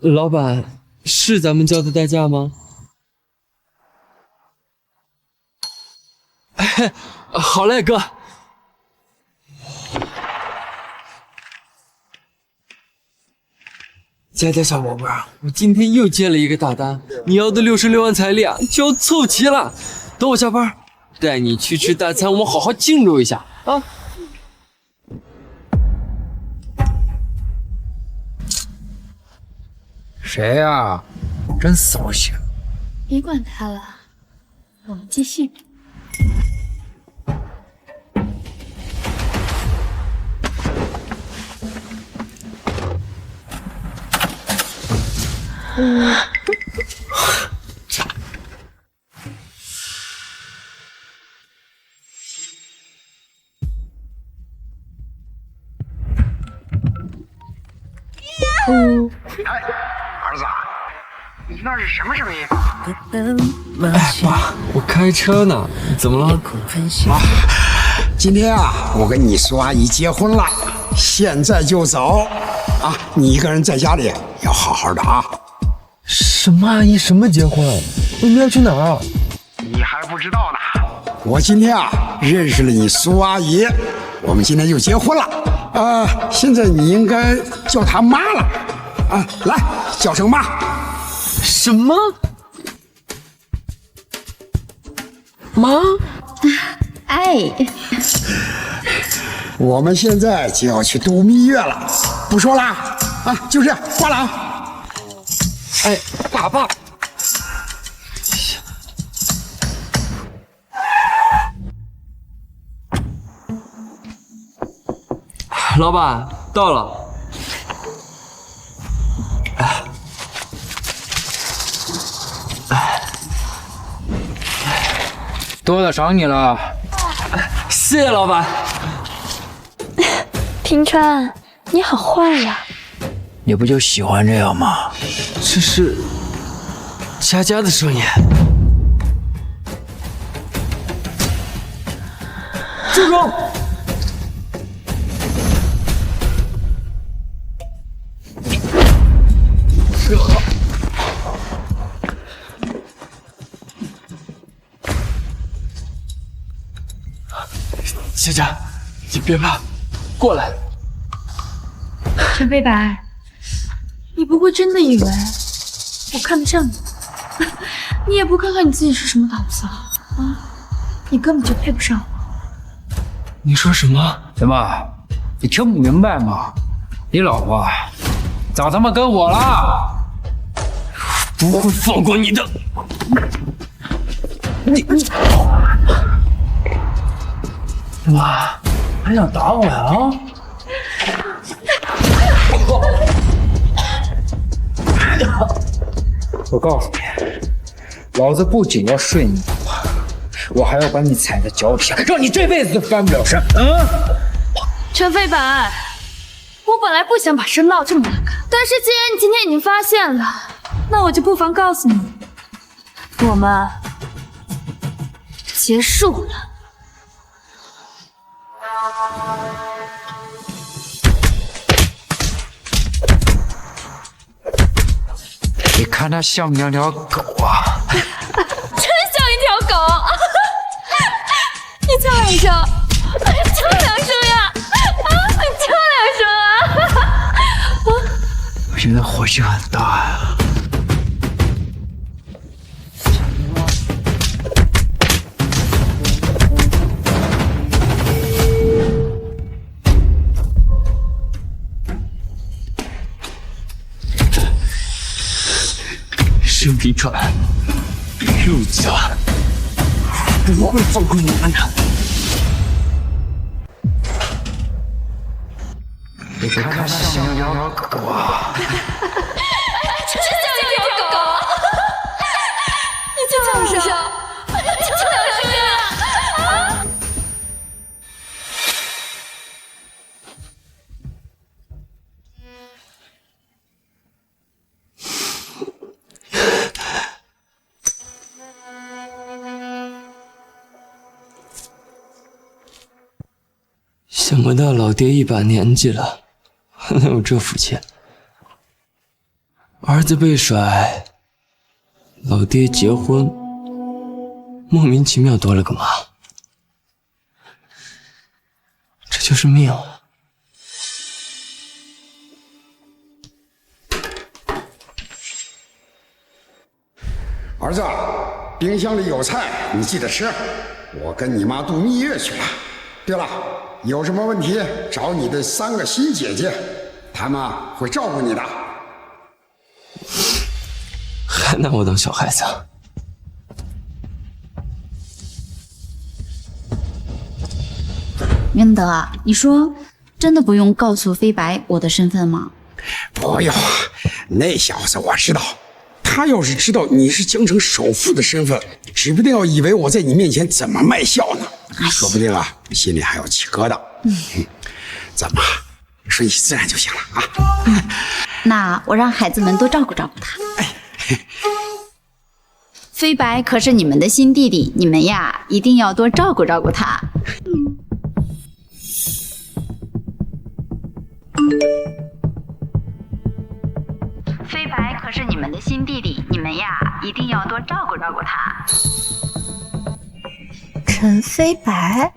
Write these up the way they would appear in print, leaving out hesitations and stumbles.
老板，是咱们叫的代驾吗？哎，好嘞，哥。佳佳小宝贝儿，我今天又接了一个大单，你要的66万彩礼啊，就要凑齐了。等我下班，带你去吃大餐，我们好好庆祝一下啊！谁呀？真骚气！别管他了，我们继续。儿子，你那是什么声音？哎，爸，我开车呢，怎么了？今天啊，我跟你苏阿姨结婚了，现在就走啊！你一个人在家里要好好的啊！什么阿姨？什么结婚？你们要去哪儿啊？你还不知道呢。我今天啊认识了你苏阿姨，我们今天就结婚了。现在你应该叫她妈了。啊，来，叫声妈。什么？妈？哎，我们现在就要去度蜜月了，不说了啊，就这样，挂了啊。哎，爸。老板，到了。多的赏你了。谢谢老板。平川，你好坏呀！你不就喜欢这样吗？这是佳佳的声音。住手！佳佳，你别怕，过来。陈飞白，你不会真的以为我看得上你？你也不看看你自己是什么档次啊！你根本就配不上我。你说什么？怎么，你听不明白吗？你老婆早他妈跟我了！不会放过你的！你妈，还想打我呀？我告诉你，老子不仅要睡你老婆，我还要把你踩在脚底下，让你这辈子都翻不了身。陈飞白，我本来不想把事闹这么难看，但是既然你今天已经发现了，那我就不妨告诉你，我们结束了。你看他像不像条狗啊？真像一条狗！你叫两声，叫两声呀！你叫两声啊！我现在火气很大呀。沈平川，陆家不会放过你们的。你看他像条狗啊！真像一条狗！你叫两声，叫两声呀！想不到老爹一把年纪了，还能有这副钱。儿子被甩，老爹结婚，莫名其妙多了个妈，这就是命啊。儿子，冰箱里有菜，你记得吃。我跟你妈度蜜月去了。对了，有什么问题找你的3个新姐姐，她们会照顾你的。还拿我当小孩子啊？明德，你说真的不用告诉飞白我的身份吗？不用，那小子我知道。他要是知道你是江城首富的身份，指不定要以为我在你面前怎么卖笑呢。说不定啊，心里还有起疙瘩。怎么，顺其自然就行了啊。那我让孩子们多照顾照顾他。飞白可是你们的新弟弟，你们呀一定要多照顾照顾他。飞白可是你们的新弟弟，你们呀一定要多照顾照顾他。陈飞白，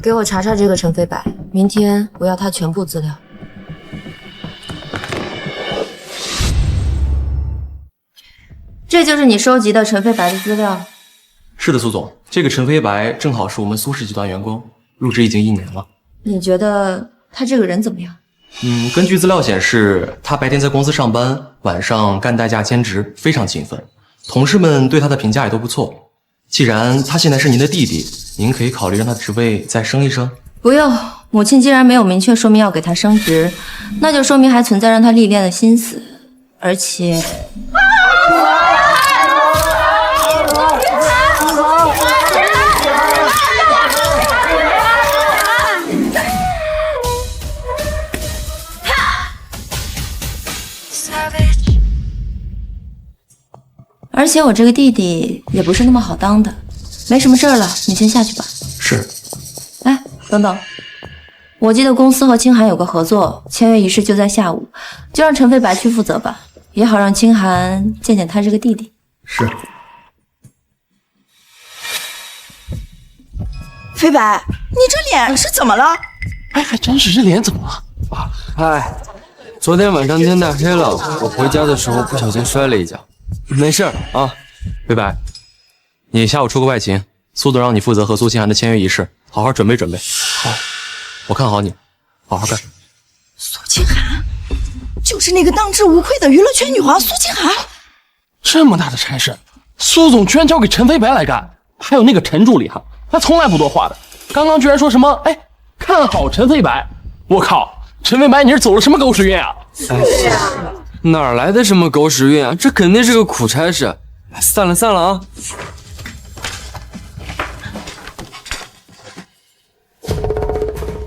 给我查查这个陈飞白，明天我要他全部资料。这就是你收集的陈飞白的资料？是的，苏总，这个陈飞白正好是我们苏氏集团员工，入职已经1年了。你觉得他这个人怎么样？根据资料显示，他白天在公司上班，晚上干代驾兼职，非常勤奋。同事们对他的评价也都不错。既然他现在是您的弟弟，您可以考虑让他职位再升一升。不用，母亲既然没有明确说明要给他升职，那就说明还存在让他历练的心思，而且。而且我这个弟弟也不是那么好当的，没什么事儿了，你先下去吧。是。哎，等等，我记得公司和清寒有个合作，签约仪式就在下午，就让陈飞白去负责吧，也好让清寒见见他这个弟弟。是。飞白，你这脸是怎么了？哎，还真是这脸怎么了？哎，昨天晚上天太黑了，我回家的时候不小心摔了一跤。没事啊，飞白，你下午出个外勤，苏总让你负责和苏清寒的签约仪式，好好准备准备。好，我看好你，好好干。苏清寒，就是那个当之无愧的娱乐圈女皇苏清寒。这么大的差事，苏总居然交给陈飞白来干，还有那个陈助理哈，他从来不多话的，刚刚居然说什么看好陈飞白，我靠，陈飞白你是走了什么狗屎运啊？哪来的什么狗屎运啊？这肯定是个苦差事。散了啊！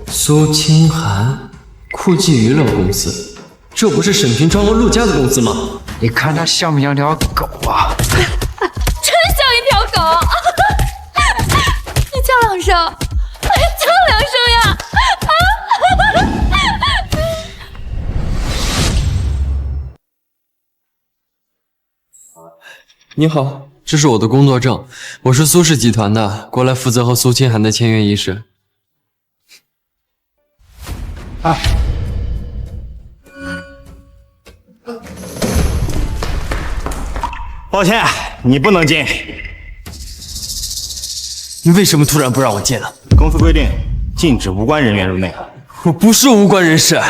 苏清寒，酷技娱乐公司，这不是沈平川和陆家的公司吗？你看他像不像条狗啊？真像一条狗！你叫2声，叫2声呀！你好，这是我的工作证，我是苏氏集团的，过来负责和苏清寒的签约仪式。抱歉，你不能进。你为什么突然不让我进了？公司规定，禁止无关人员入内。我不是无关人士，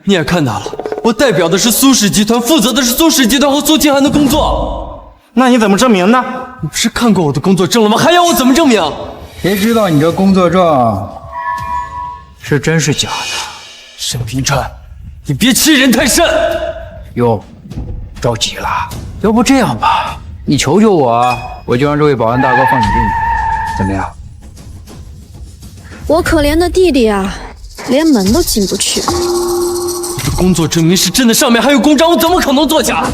你也看到了，我代表的是苏氏集团，负责的是苏氏集团和苏清寒的工作。那你怎么证明呢？你不是看过我的工作证了吗？还要我怎么证明？谁知道你这工作证是真是假的？沈平川，你别欺人太甚！哟，着急了。要不这样吧，你求求我，我就让这位保安大哥放你进去，怎么样？我可怜的弟弟啊，连门都进不去。我的工作证明是真的，上面还有公章，我怎么可能作假？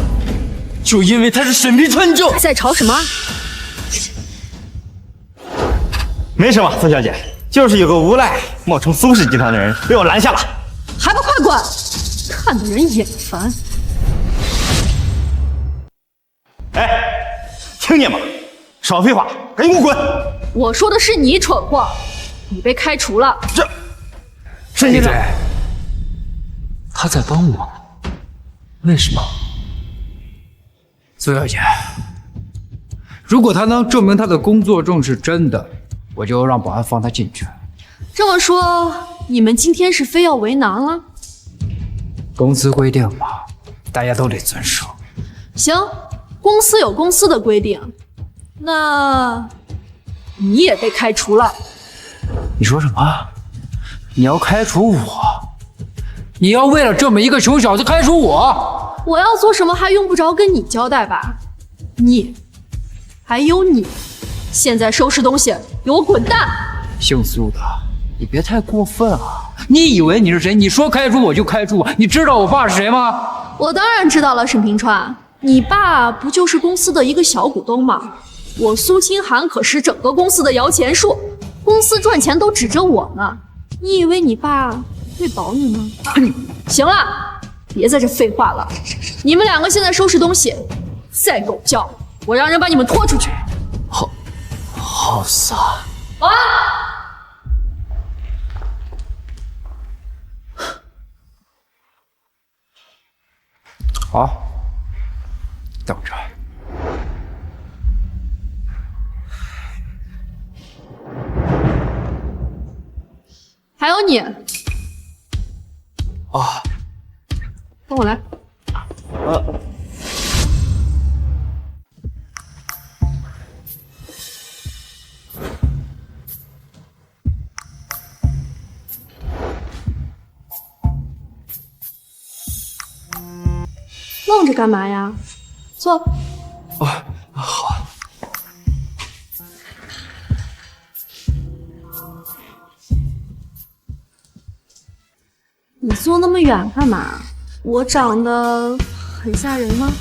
就因为他是沈平川，你就在吵什么？没什么，苏小姐，就是有个无赖冒充苏氏集团的人被我拦下了。还不快滚！看的人眼烦。哎，听见吗？少废话，赶紧给我滚！我说的是你蠢货，你被开除了。这，沈先生，他在帮我，为什么？苏小姐，如果他能证明他的工作证是真的，我就让保安放他进去。这么说，你们今天是非要为难了？公司规定嘛，大家都得遵守。行，公司有公司的规定，那你也被开除了。你说什么？你要开除我？你要为了这么一个穷小子开除我？我要做什么还用不着跟你交代吧？你，还有你，现在收拾东西，给我滚蛋！姓苏的，你别太过分啊！你以为你是谁？你说开除我就开除我？你知道我爸是谁吗？我当然知道了，沈平川，你爸不就是公司的一个小股东吗？我苏清寒可是整个公司的摇钱树，公司赚钱都指着我呢。你以为你爸会保你吗？行了，别在这废话了，你们两个现在收拾东西，再狗叫，我让人把你们拖出去。好傻。保安。好，等着。还有你，啊，跟我来。愣着干嘛呀？坐。好。你坐那么远干嘛？我长得很吓人吗？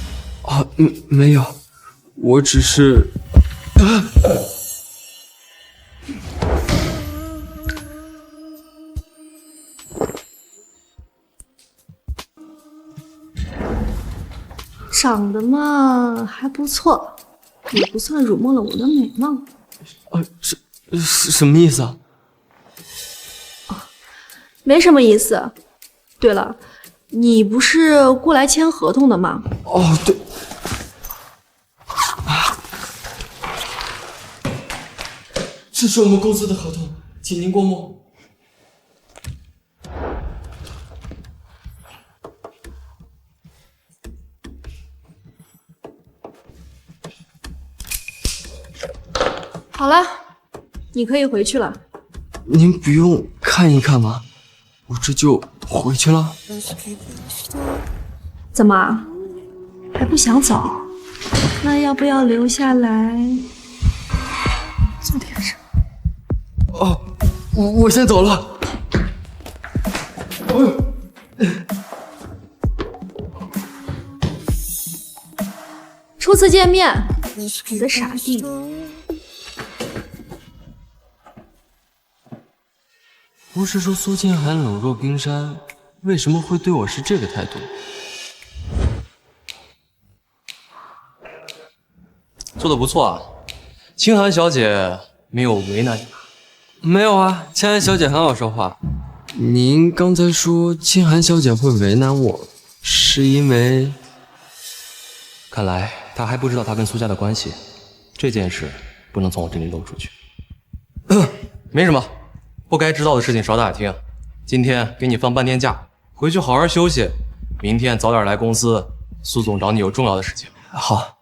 啊，没有，我只是……长得嘛还不错，也不算辱没了我的美貌。什么意思啊？没什么意思。对了，你不是过来签合同的吗？哦，对。这是我们公司的合同，请您过目。好了，你可以回去了。您不用看一看吗？我这就回去了。怎么还不想走？那要不要留下来做点什么？哦，我先走了。初次见面，你的傻弟弟。不是说苏清寒冷若冰山，为什么会对我是这个态度？做的不错啊，清寒小姐没有为难你吧？没有啊，清寒小姐很好说话。您刚才说清寒小姐会为难我，是因为……看来她还不知道她跟苏家的关系，这件事不能从我这里漏出去。没什么，不该知道的事情少打听。今天给你放半天假，回去好好休息，明天早点来公司，苏总找你有重要的事情。好。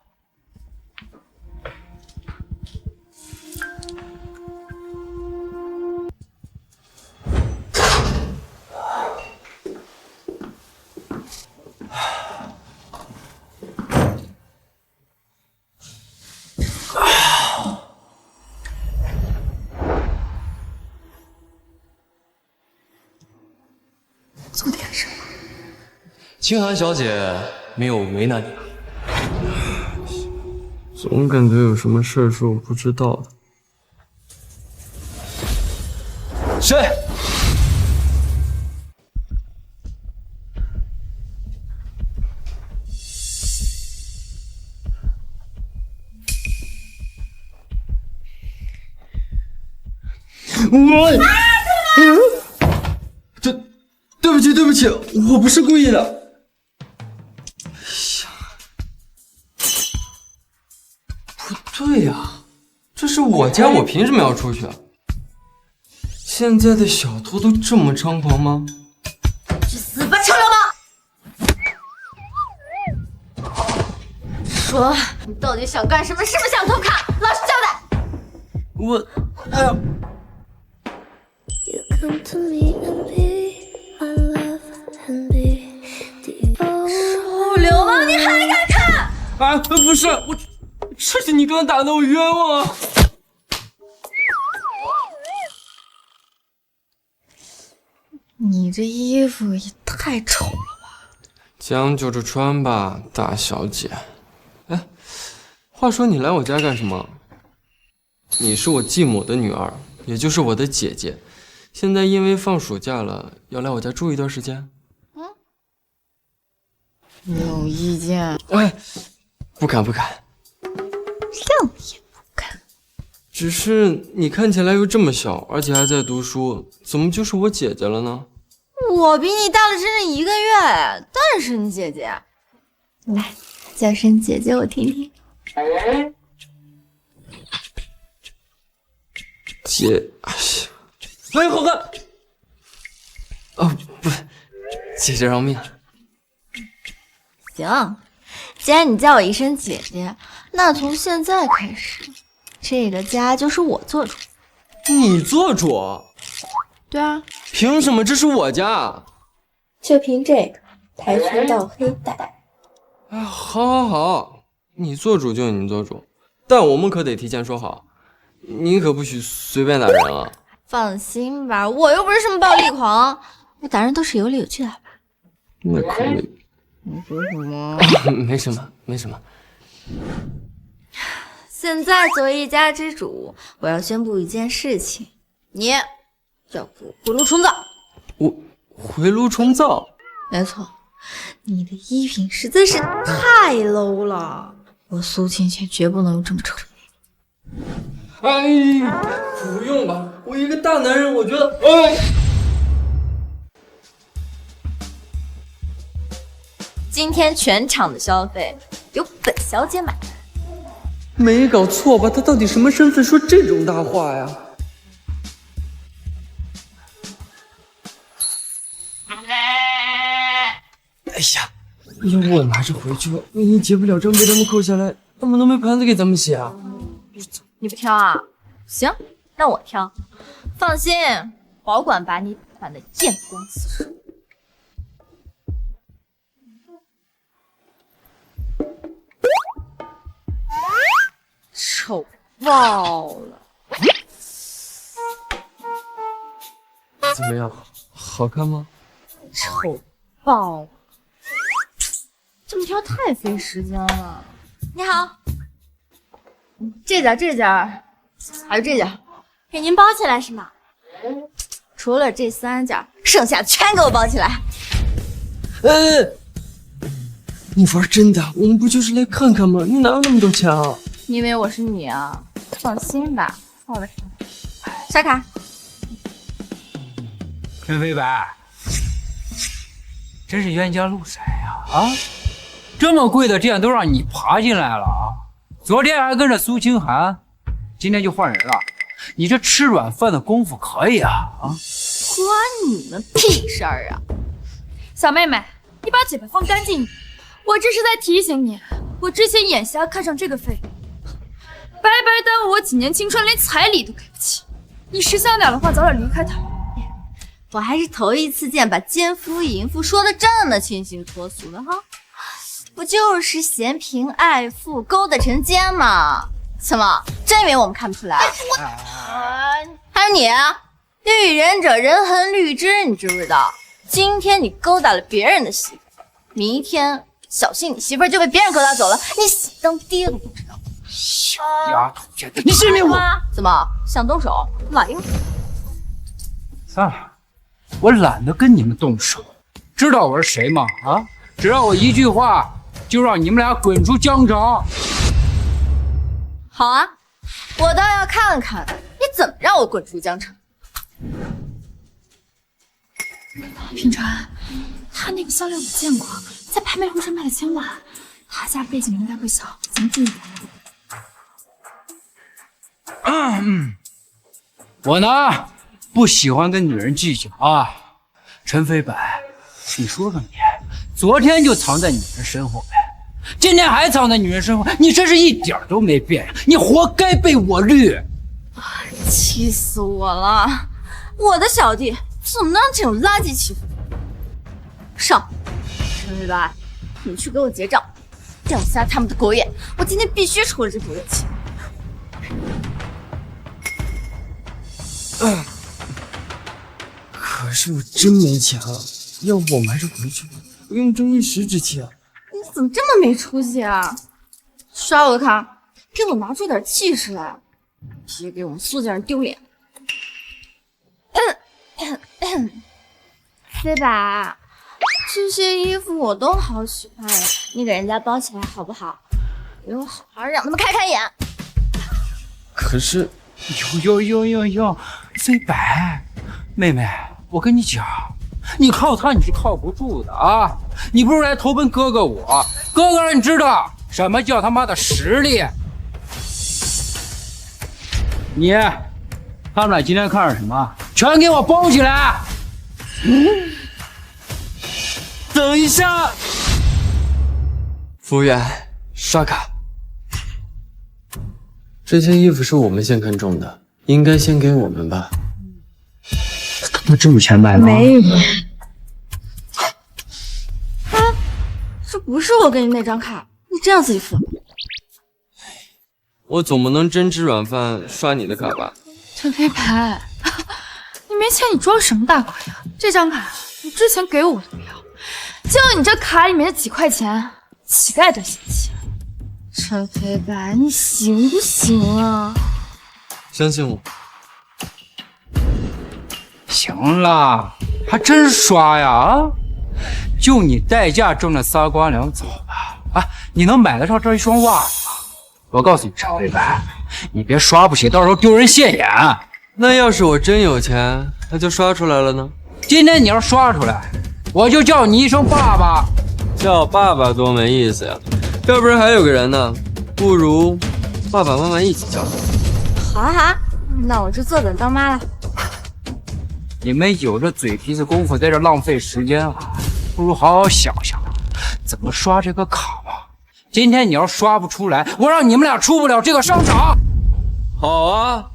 做点什么？清寒小姐没有为难你吧？总感觉有什么事儿是我不知道的。谁？对不起，我不是故意的。不对呀，这是我家，我凭什么要出去啊？现在的小偷都这么猖狂吗？去死吧，臭流氓！说，你到底想干什么？是不是想偷看？老实交代。我，哎呀！臭流氓，你还敢看？啊，不是我，这是你刚刚打的，我冤枉啊！你这衣服也太丑了吧！将就着穿吧，大小姐。哎，话说你来我家干什么？你是我继母的女儿，也就是我的姐姐。现在因为放暑假了，要来我家住一段时间。有意见？哎，不敢。让也不敢。只是你看起来又这么小，而且还在读书，怎么就是我姐姐了呢？我比你大了整整1个月，当然是你姐姐。来，叫声姐姐我听听。姐，哎呀，好看！哦，不，姐姐饶命。行，既然你叫我一声姐姐，那从现在开始，这个家就是我做主。你做主？对啊，凭什么？这是我家。就凭这个跆拳道黑带。哎，好，你做主就你做主，但我们可得提前说好，你可不许随便打人啊。放心吧，我又不是什么暴力狂，我打人都是有理有据的吧？那可以。你说什么？没什么。现在作为一家之主，我要宣布一件事情，你要给我回炉重造。我回炉重造？没错，你的衣品实在是太 low 了，我苏青青绝不能有这么丑的衣服。哎，不用吧，我一个大男人，我觉得，哎。今天全场的消费由本小姐买单。没搞错吧？他到底什么身份说这种大话呀？哎呀，要不我拿着回去吧，万一结不了账被他们扣下来，他们都没盘子给咱们洗啊！你不挑啊？行，那我挑。放心，保管把你办得艳光四射。丑爆了！怎么样？好看吗？丑爆了！这么挑太费时间了。你好，这件，还有这件，给您包起来是吗？除了这3件，剩下全给我包起来。你玩真的？我们不就是来看看吗？你哪有那么多钱啊？你以为我是你啊？放心吧，我的刷卡。陈飞白，真是冤家路窄呀！啊，这么贵的店都让你爬进来了啊！昨天还跟着苏清寒，今天就换人了。你这吃软饭的功夫可以啊！啊，关你们屁事儿啊！小妹妹，你把嘴巴放干净。我这是在提醒你，我之前眼瞎看上这个废物，白白耽误我几年青春，连彩礼都给不起。你识相点的话，早点离开他。我还是头一次见把奸夫淫妇说的这么清新脱俗的哈，不就是嫌贫爱富勾搭成奸吗？怎么真以为我们看不出来？还有你，欲仁者人恒律之，你知不知道？今天你勾搭了别人的媳妇，明天小心你媳妇就被别人勾搭走了，你喜当爹都不知道。小丫头片子，你信不信我？怎么想动手？来呀！算了，我懒得跟你们动手。知道我是谁吗？啊，只要我一句话，就让你们俩滚出江城。好啊，我倒要看看你怎么让我滚出江城。品川，他那个项链我见过，在拍卖会上卖了1000万，他家背景应该不小，咱注意点。我呢，不喜欢跟女人计较啊。陈飞白，你说说你，昨天就藏在女人身后呗，今天还藏在女人身后，你真是一点都没变呀！你活该被我绿。气死我了！我的小弟怎么能让这种垃圾欺负？上，陈飞白，你去给我结账，掉瞎他们的狗眼！我今天必须出了这口恶气。可是我真没钱了，要不我们还是回去吧，不用争一时之气啊。你怎么这么没出息啊？刷我的卡，给我拿出点气势来，别给我们苏家人丢脸。飞白，这些衣服我都好喜欢呀，你给人家包起来好不好？给我好好让他们开开眼。可是，哟，飞白，妹妹，我跟你讲，你靠他你是靠不住的啊！你不如来投奔哥哥我，哥哥让你知道什么叫他妈的实力。你，他们俩今天看上什么，全给我包起来。等一下，服务员，刷卡。这件衣服是我们先看中的，应该先给我们吧？那这么钱买吗？没有。啊，这不是我给你那张卡，你这样自己付。我总不能真吃软饭刷你的卡吧？陈飞白，你没钱你装什么大鬼啊？这张卡你之前给我都不要，就你这卡里面的几块钱，乞丐都嫌弃。陈飞白，你行不行啊？相信我。行了，还真刷呀啊！就你代驾挣的仨瓜两枣吧啊！你能买得上这一双袜子吗？我告诉你，陈飞白，你别刷不起，到时候丢人现眼。那要是我真有钱，那就刷出来了呢。今天你要刷出来，我就叫你一声爸爸。叫爸爸多没意思呀！要不然还有个人呢，不如爸爸妈妈一起叫。好啊，那我就坐等当妈了。你们有这嘴皮子功夫在这浪费时间啊，不如好好想想怎么刷这个卡吧。今天你要刷不出来，我让你们俩出不了这个商场。好啊，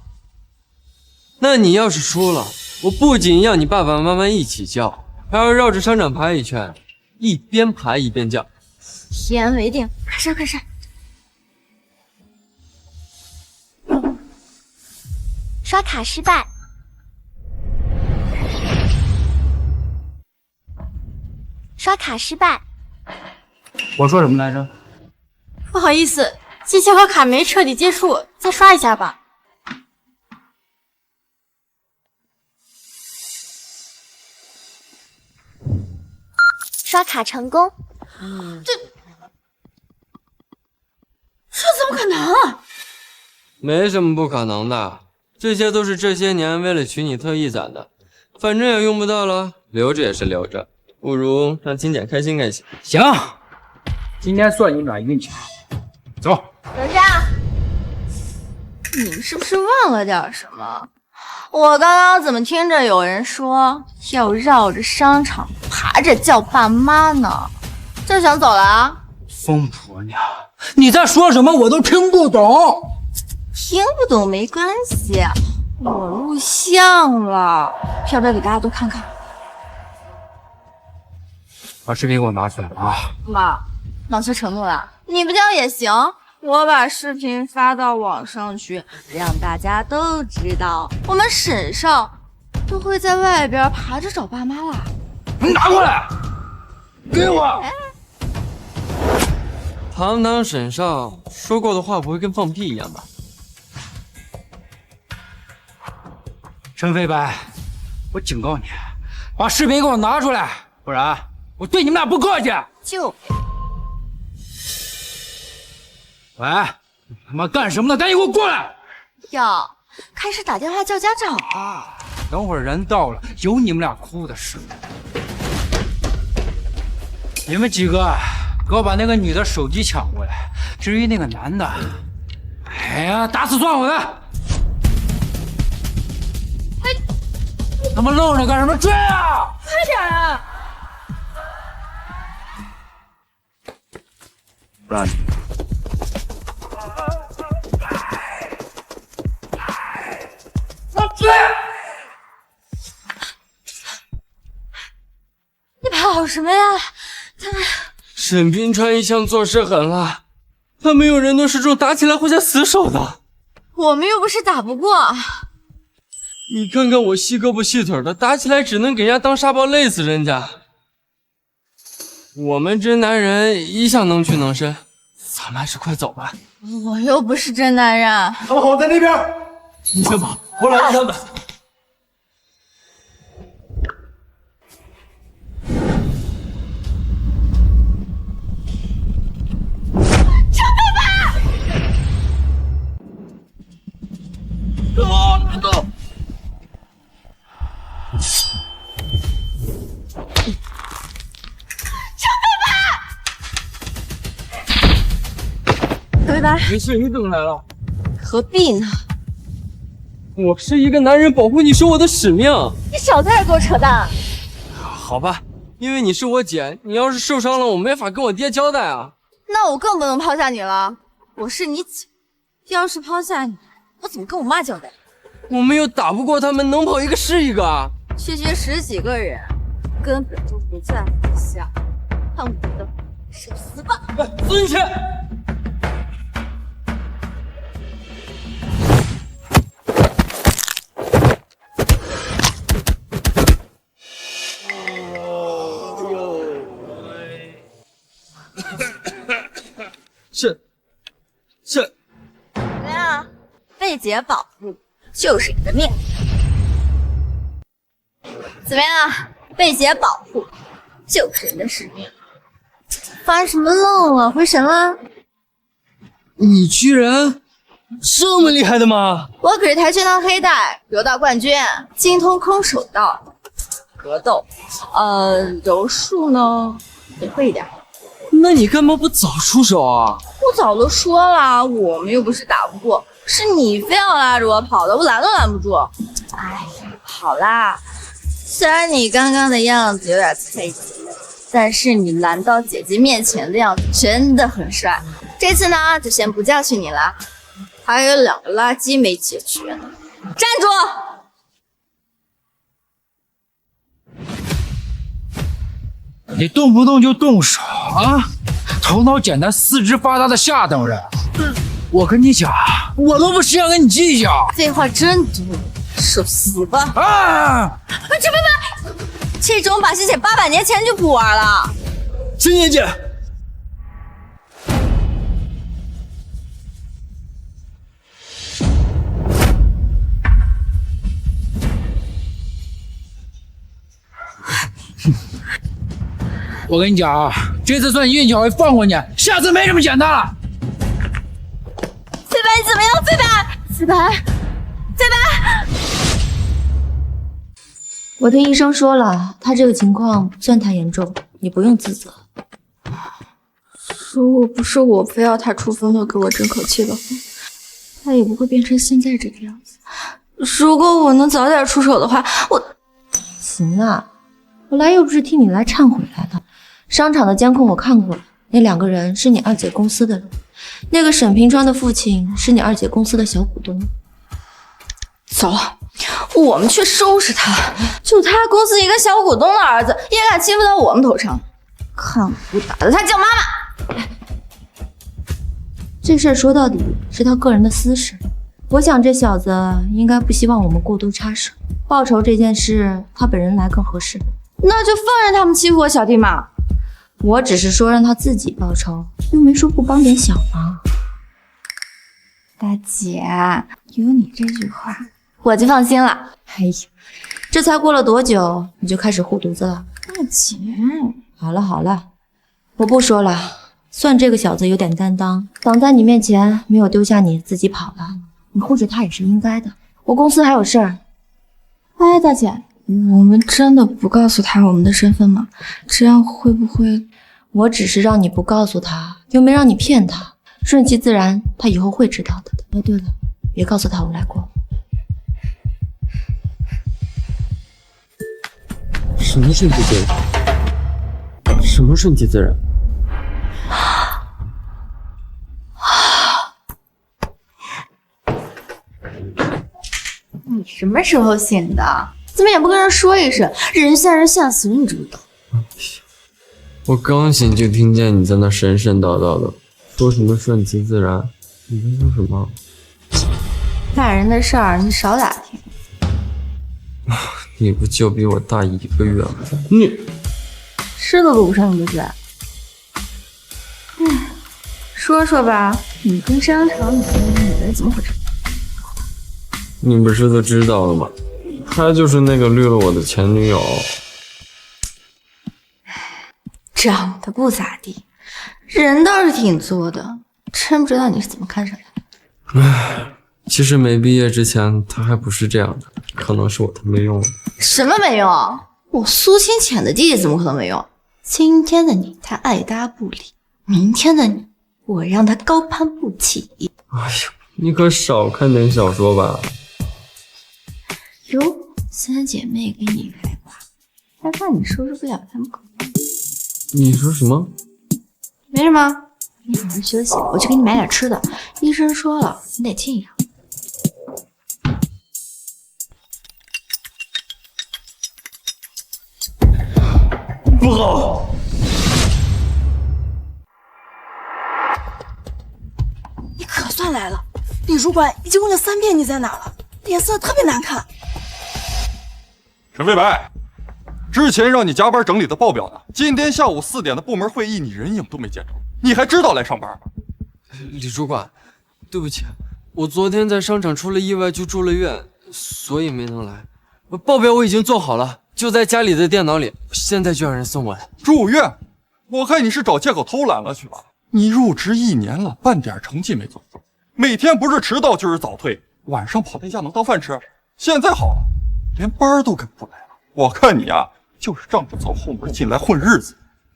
那你要是输了，我不仅要你爸爸妈妈一起叫，还要绕着商场爬一圈，一边爬一边叫。一言为定，快上快上。刷卡失败。刷卡失败。我说什么来着？不好意思，机器和卡没彻底接触，再刷一下吧。刷卡成功。这怎么可能啊？没什么不可能的，这些都是这些年为了娶你特意攒的，反正也用不到了，留着也是留着，不如让金姐开心开心。行，今天算你们俩运气好。走。等下，你们是不是忘了点什么？我刚刚怎么听着有人说要绕着商场爬着叫爸妈呢？这想走了啊？疯婆娘，你在说什么？我都听不懂。听不懂没关系，我录像了，要不要给大家都看看？把视频给我拿出来啊！妈，到这程度了，你不叫也行。我把视频发到网上去，让大家都知道我们沈少都会在外边爬着找爸妈啦。你拿过来，给我。堂堂沈少说过的话不会跟放屁一样吧？陈飞白，我警告你，把视频给我拿出来，不然我对你们俩不客气。就喂，你他妈干什么呢？赶紧给我过来！哟，开始打电话叫家长了。等会儿人到了，有你们俩哭的时候。你们几个给我把那个女的手机抢过来。至于那个男的，哎呀，打死算我的！他妈愣着干什么？追啊！快点啊！不让你。追！你跑什么呀？沈冰川一向做事狠辣，他们有人多势众，打起来会下死手的。我们又不是打不过。你看看我细胳膊细腿的，打起来只能给人家当沙包，累死人家。我们真男人一向能屈能伸，咱们还是快走吧。我又不是真男人。他们好在那边。你先跑，我拦着他们。飞白，没事，你怎么来了？何必呢？我是一个男人，保护你是我的使命。你少在这给我扯淡。好吧，因为你是我姐，你要是受伤了，我没法跟我爹交代啊。那我更不能抛下你了。我是你姐，要是抛下你，我怎么跟我妈交代？我们又打不过他们，能跑一个是一个啊。区区10几个人，根本就不在话下。看我的，受死吧！孙权。是，怎么样？被姐保护就是你的命。怎么样？被姐保护就是你的使命。发什么愣啊？回神了？你居然这么厉害的吗？我可是跆拳道黑带，柔道冠军，精通空手道、格斗，柔术呢也会一点。那你干嘛不早出手啊？我早都说了，我们又不是打不过，是你非要拉着我跑的，我拦都拦不住。哎，好啦，虽然你刚刚的样子有点菜鸡，但是你拦到姐姐面前的样子真的很帅。这次呢，就先不教训你了，还有2个垃圾没解决呢。站住！你动不动就动手啊！头脑简单、四肢发达的下等人，我跟你讲，我都不是想跟你计较。废话真多，受死吧！啊！陈飞飞，这种把戏姐800年前就不玩了。陈姐姐，我跟你讲啊，这次算运气好，会放过你，下次没这么简单了。飞白，你怎么样？飞白，飞白，飞白！我听医生说了，他这个情况不算太严重，你不用自责。如果不是我非要他出风头给我争口气的话，他也不会变成现在这个样子。如果我能早点出手的话，行了，我来又不是替你来忏悔来的。商场的监控我看过了，那2个人是你二姐公司的人，那个沈平川的父亲是你二姐公司的小股东。走，我们去收拾他！就他公司一个小股东的儿子，也敢欺负到我们头上，看我不打得他叫妈妈！这事儿说到底是他个人的私事，我想这小子应该不希望我们过多插手。报仇这件事，他本人来更合适。那就放任他们欺负我小弟嘛。我只是说让他自己报仇，又没说不帮点小忙。大姐，有你这句话，我就放心了。哎呀，这才过了多久，你就开始护犊子了？大姐，好了好了，我不说了。算这个小子有点担当，挡在你面前没有丢下你，自己跑了，你护着他也是应该的。我公司还有事儿，哎，大姐，我们真的不告诉他我们的身份吗？这样会不会……我只是让你不告诉他，又没让你骗他，顺其自然，他以后会知道的。哎，对了，别告诉他我来过。什么顺其自然？什么顺其自然？你什么时候醒的？怎么也不跟人说一声？人吓人吓死人，你知不知道？我刚醒就听见你在那神神叨叨的，说什么顺其自然？你在说什么？大人的事儿你少打听。你不就比我大1个月吗？你吃都撸不上，你不是？说说吧，你跟商场里面的女人怎么回事？你不是都知道了吗？她就是那个绿了我的前女友。长得不咋地，人倒是挺作的，真不知道你是怎么看上他的。唉，其实没毕业之前她还不是这样的，可能是我太没用了。什么没用？我苏清浅的弟弟怎么可能没用？今天的你他爱搭不理，明天的你我让他高攀不起。哎呦，你可少看点小说吧。哟，三姐妹给你开挂，还怕你收拾不了他们口味？你说什么？没什么，你好好休息，我去给你买点吃的。医生说了，你得静养。不好！你可算来了，李主管已经问了3遍你在哪了，脸色特别难看。陈飞白，之前让你加班整理的报表呢？今天下午4点的部门会议，你人影都没见着，你还知道来上班吗？李主管，对不起，我昨天在商场出了意外，就住了院，所以没能来。报表我已经做好了，就在家里的电脑里，现在就让人送过来。住院？我看你是找借口偷懒了去吧。你入职1年了，半点成绩没做出，每天不是迟到就是早退，晚上跑天下能当饭吃？现在好了，连班都跟不来了。我看你啊，就是仗着走后门进来混日子。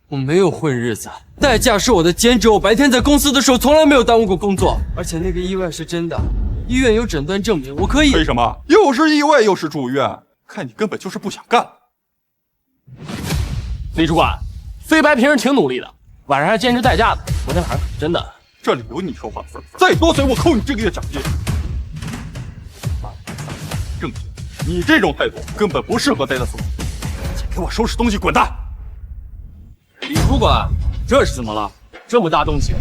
我没有混日子，代驾是我的兼职，我白天在公司的时候从来没有耽误过工作，而且那个意外是真的，医院有诊断证明，我可以。为什么？又是意外又是住院，看你根本就是不想干。李主管，飞白平时挺努力的，晚上还兼职代驾的，昨天晚上真的。这里有你说话的份儿，再多嘴我扣你这个月奖金。正经，你这种态度根本不适合待在所。给我收拾东西滚蛋！李主管，这是怎么了？这么大动静！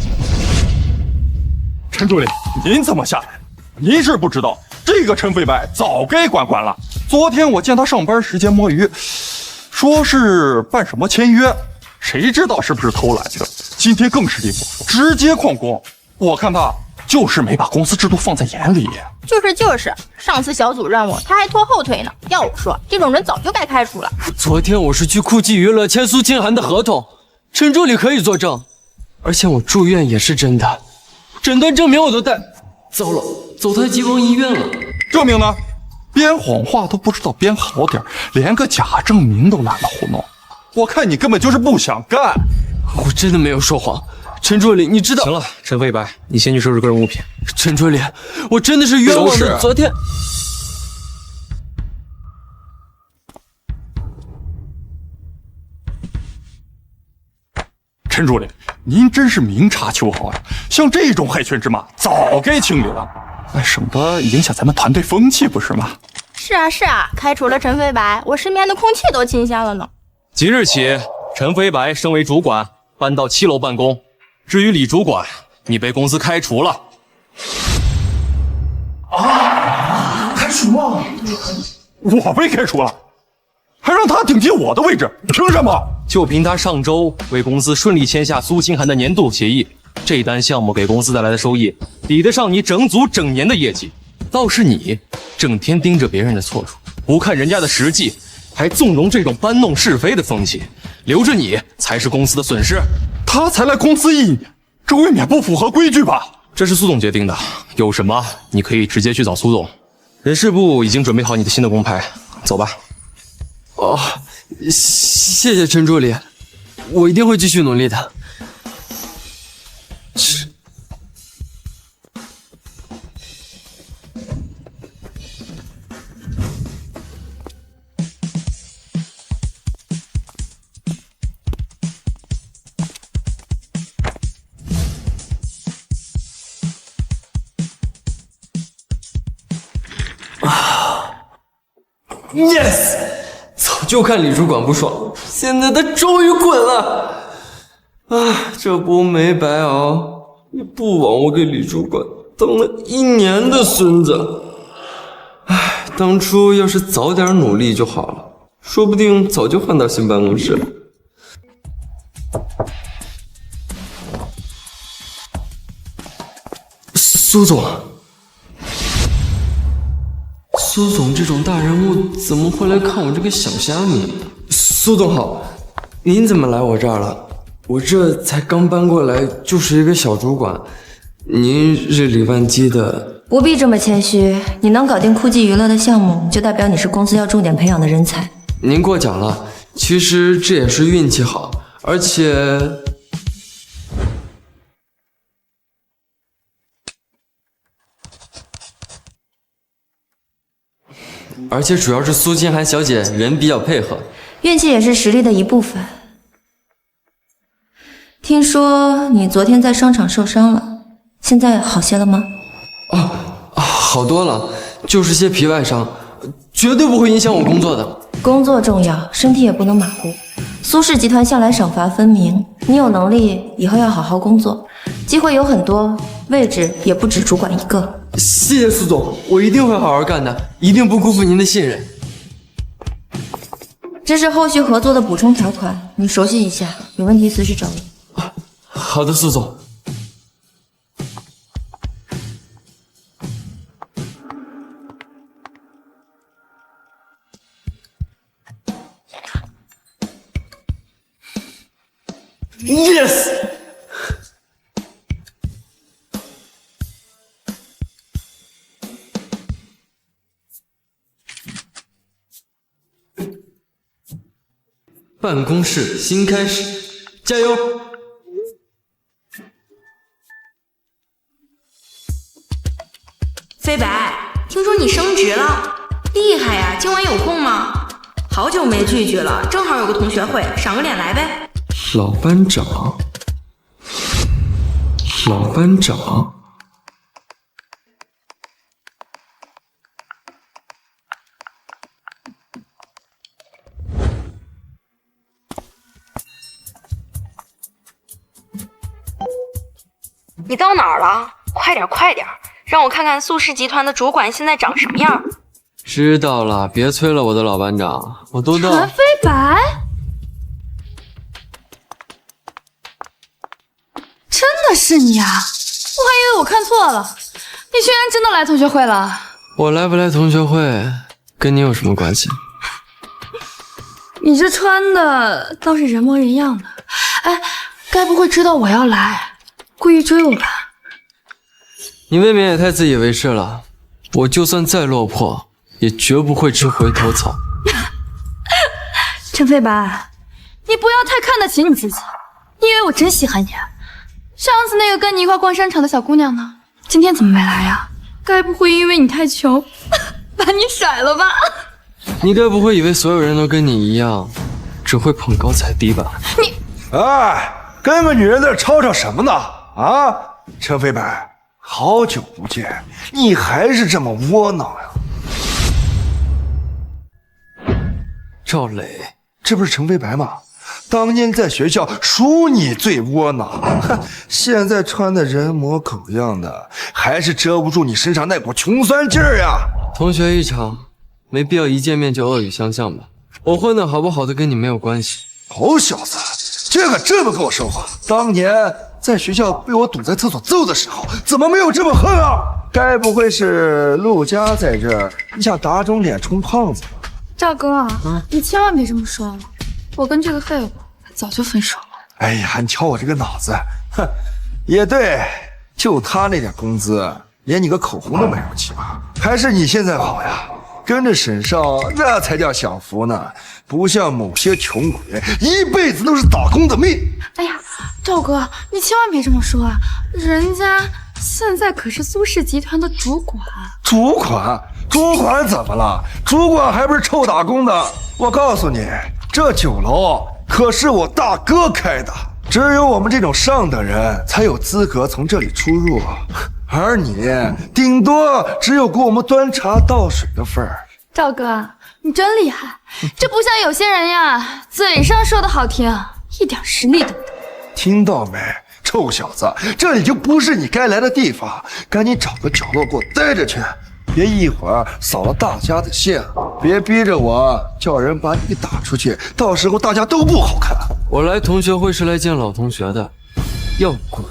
陈助理，您怎么下来了？您是不知道，这个陈飞白早该管了。昨天我见他上班时间摸鱼，说是办什么签约，谁知道是不是偷懒去了？今天更是离谱，直接旷工。我看他就是没把公司制度放在眼里。就是，上次小组任务他还拖后腿呢。要我说，这种人早就该开除了。昨天我是去酷记娱乐签苏清寒的合同，陈助理可以作证，而且我住院也是真的，诊断证明我都带。糟了，走太急往医院了。证明呢？编谎话都不知道编好点，连个假证明都懒得糊弄。我看你根本就是不想干。我真的没有说谎。陈助理，你知道？行了，陈飞白，你先去收拾个人物品。陈助理，我真的是冤枉的。昨天，陈助理，您真是明察秋毫呀！像这种害群之马，早该清理了，省得影响咱们团队风气，不是吗？是啊，开除了陈飞白，我身边的空气都清新了呢。即日起，陈飞白升为主管，搬到7楼办公。至于李主管，你被公司开除了。开除了？我被开除了，还让他顶替我的位置，凭什么？就凭他上周为公司顺利签下苏清寒的年度协议，这单项目给公司带来的收益，抵得上你整组整年的业绩。倒是你，整天盯着别人的错处，不看人家的实际，还纵容这种搬弄是非的风气，留着你才是公司的损失。他才来公司1年，这未免不符合规矩吧？这是苏总决定的，有什么你可以直接去找苏总。人事部已经准备好你的新的工牌，走吧。哦，谢谢陈助理，我一定会继续努力的。Yes， 早就看李主管不爽，现在他终于滚了。这波没白熬，也不枉我给李主管当了1年的孙子。当初要是早点努力就好了，说不定早就换到新办公室了。苏总。苏总这种大人物怎么会来看我这个小虾米？苏总好，您怎么来我这儿了？我这才刚搬过来，就是一个小主管，您日理万机的。不必这么谦虚，你能搞定酷技娱乐的项目，就代表你是公司要重点培养的人才。您过奖了，其实这也是运气好，而且主要是苏清寒小姐人比较配合，运气也是实力的一部分。听说你昨天在商场受伤了，现在好些了吗？好多了，就是些皮外伤，绝对不会影响我工作的。工作重要，身体也不能马虎。苏氏集团向来赏罚分明，你有能力，以后要好好工作，机会有很多，位置也不止主管一个。谢谢苏总，我一定会好好干的，一定不辜负您的信任。这是后续合作的补充条款，你熟悉一下，有问题随时找我。好的，苏总。Yes。办公室新开始，加油！飞白，听说你升职了，厉害呀！今晚有空吗？好久没聚聚了，正好有个同学会，赏个脸来呗。老班长，老班长。你到哪儿了？快点快点，让我看看苏氏集团的主管现在长什么样。知道了，别催了，我的老班长，我都到。陈飞白，真的是你啊！我还以为我看错了，你居然真的来同学会了。我来不来同学会，跟你有什么关系？你这穿的倒是人模人样的，哎，该不会知道我要来，故意追我吧？你未免也太自以为是了，我就算再落魄，也绝不会吃回头草。陈飞白，你不要太看得起你自己，你以为我真稀罕你？上次那个跟你一块逛商场的小姑娘呢？今天怎么没来呀？该不会因为你太穷，把你甩了吧？你该不会以为所有人都跟你一样，只会捧高踩低吧？你，哎，跟个女人在吵吵什么呢？啊，陈飞白，好久不见，你还是这么窝囊呀！赵磊，这不是陈飞白吗？当年在学校数你最窝囊，现在穿的人模狗样的，还是遮不住你身上那股穷酸劲儿呀！同学一场，没必要一见面就恶语相向吧。我混得好不好的跟你没有关系。好小子，这个这么跟我说话？当年在学校被我堵在厕所揍的时候，怎么没有这么恨啊？该不会是陆家在这儿，你想打肿脸充胖子吧？赵哥，你千万别这么说，我跟这个废物早就分手了。哎呀，你瞧我这个脑子，哼，也对，就他那点工资，连你个口红都买不起吧？还是你现在好呀，跟着沈少那才叫享福呢，不像某些穷鬼，一辈子都是打工的命。哎呀，赵哥，你千万别这么说啊！人家现在可是苏氏集团的主管。主管怎么了？主管还不是臭打工的？我告诉你，这酒楼可是我大哥开的，只有我们这种上等人才有资格从这里出入，而你顶多只有给我们端茶倒水的份儿。赵哥，你真厉害，这不像有些人呀，嘴上说的好听，一点实力都没有。听到没，臭小子，这里就不是你该来的地方，赶紧找个角落给我待着去，别一会儿扫了大家的兴，别逼着我叫人把你给打出去，到时候大家都不好看。我来同学会是来见老同学的，要滚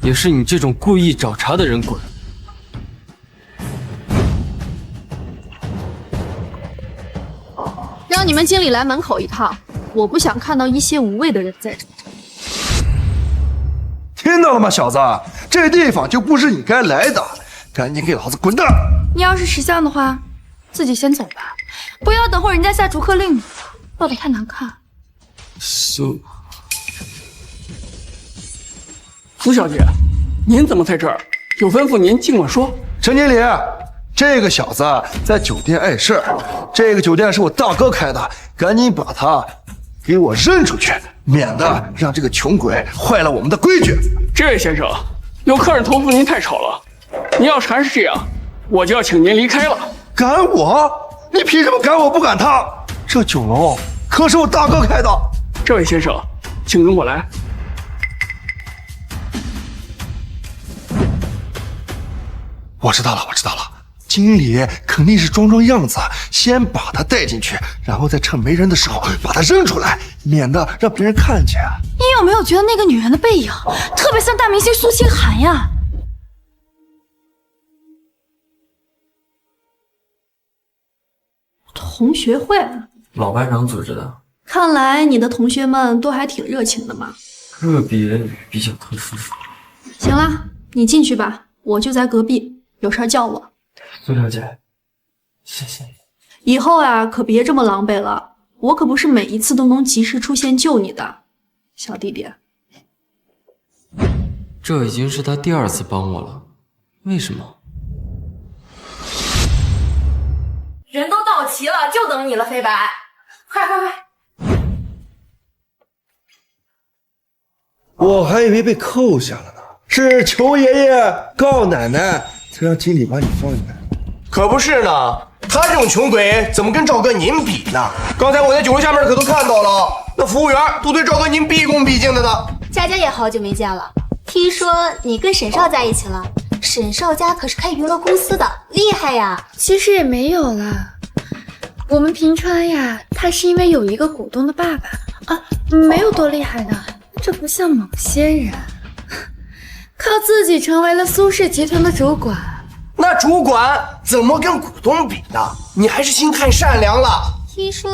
也是你这种故意找茬的人滚。让你们经理来门口一趟，我不想看到一些无谓的人在这。听到了吗，小子？这地方就不是你该来的，赶紧给老子滚蛋！你要是识相的话，自己先走吧，不要等会儿人家下逐客令，闹得太难看。苏小姐，您怎么在这儿？有吩咐您尽管说。陈经理，这个小子在酒店碍事儿，这个酒店是我大哥开的，赶紧把他给我扔出去，免得让这个穷鬼坏了我们的规矩。这位先生，有客人投诉您太吵了，您要是还是这样，我就要请您离开了。赶我？你凭什么赶我不赶他？这酒楼可是我大哥开的。这位先生，请跟我来。我知道了，经理肯定是装样子，先把他带进去，然后再趁没人的时候把他扔出来，免得让别人看见。你有没有觉得那个女人的背影特别像大明星苏清寒呀？同学会，老班长组织的，看来你的同学们都还挺热情的嘛。特别比较特殊。行了，你进去吧，我就在隔壁，有事叫我。苏小姐，谢谢你。以后啊，可别这么狼狈了，我可不是每一次都能及时出现救你的，小弟弟。这已经是他第2次帮我了，为什么？人都到齐了，就等你了，飞白，快！我还以为被扣下了呢，是求爷爷告奶奶才让经理把你放进来。可不是呢，他这种穷鬼怎么跟赵哥您比呢？刚才我在酒楼下面可都看到了，那服务员都对赵哥您毕恭毕敬的呢。佳佳也好久没见了，听说你跟沈少在一起了。沈少家可是开娱乐公司的，厉害呀！其实也没有了，我们平川呀，他是因为有一个股东的爸爸啊，没有多厉害的。这不像某些人，靠自己成为了苏氏集团的主管。那主管怎么跟股东比呢？你还是心太善良了。听说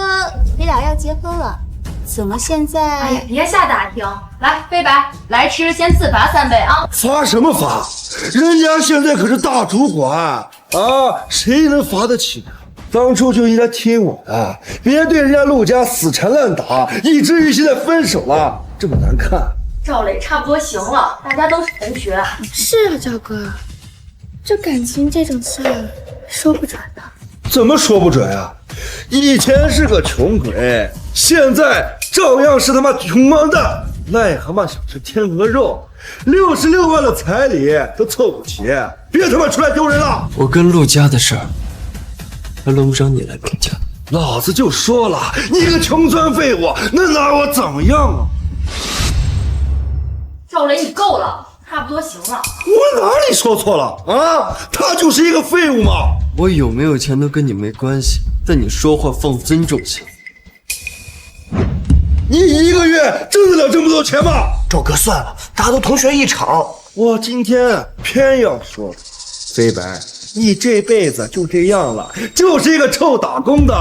你俩要结婚了，怎么现在？哎呀，别瞎打听。来，飞白，来吃先自罚3杯啊！罚什么罚？人家现在可是大主管啊，谁能罚得起？当初就应该听我的，别对人家陆家死缠烂打，以至于现在分手了，这么难看。赵磊，差不多行了，大家都是同学。是啊，赵哥，这感情这种事说不准的。怎么说不准啊？以前是个穷鬼，现在照样是他妈穷光蛋，癞蛤蟆想吃天鹅肉，66万的彩礼都凑不齐，别他妈出来丢人了！我跟陆家的事儿，还轮不着你来评价。老子就说了，你个穷酸废物，能拿我怎么样啊？赵磊，你够了，差不多行了。我哪里说错了啊？他就是一个废物嘛！我有没有钱都跟你没关系，但你说话放尊重行。你一个月挣得了这么多钱吗？赵哥，算了，大家都同学一场。我今天偏要说，飞白，你这辈子就这样了，就是一个臭打工的，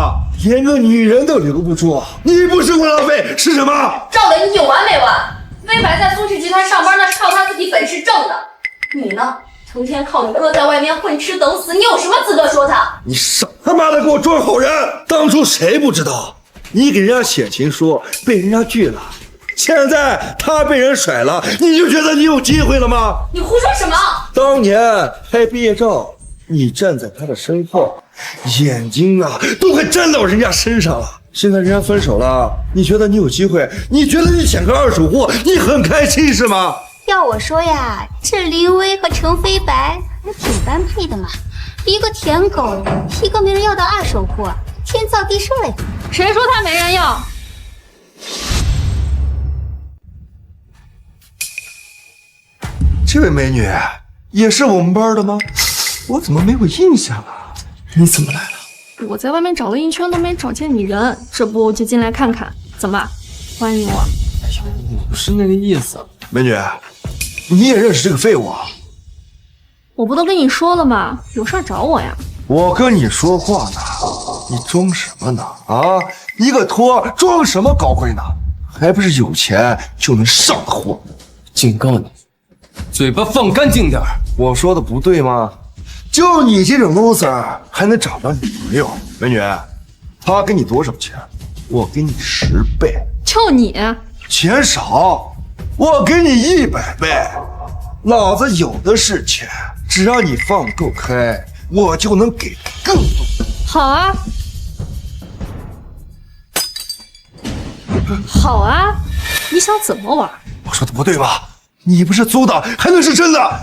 连个女人都留不住。你不是我浪费是什么？赵磊，你有完没完？飞白在苏氏集团上班，那是靠他自己本事挣的。你呢，成天靠你哥在外面混吃等死，你有什么资格说他？你少他妈的给我装好人！当初谁不知道你给人家写情书被人家拒了，现在他被人甩了，你就觉得你有机会了吗？你胡说什么？当年拍毕业照，你站在他的身后，眼睛啊都快站到人家身上了。现在人家分手了，你觉得你有机会？你觉得你捡个二手货，你很开心是吗？要我说呀，这林薇和程飞白还挺般配的嘛，一个舔狗，一个没人要的二手货，天造地设呀！谁说他没人要？这位美女也是我们班的吗？我怎么没有印象啊？你怎么来了？我在外面找了一圈都没找见你人，这不就进来看看？怎么，欢迎我？哎呀，我不是那个意思。美女，你也认识这个废物啊？我不都跟你说了吗？有事找我呀。我跟你说话呢，你装什么呢？啊，一个托装什么高贵呢？还不是有钱就能上的货。警告你，嘴巴放干净点。我说的不对吗？就你这种 loser 还能找到女朋友？美女，他给你多少钱？我给你10倍。就你钱少，我给你100倍。老子有的是钱，只要你放够开，我就能给更多。好啊，好啊，你想怎么玩？我说的不对吧？你不是租的，还能是真的？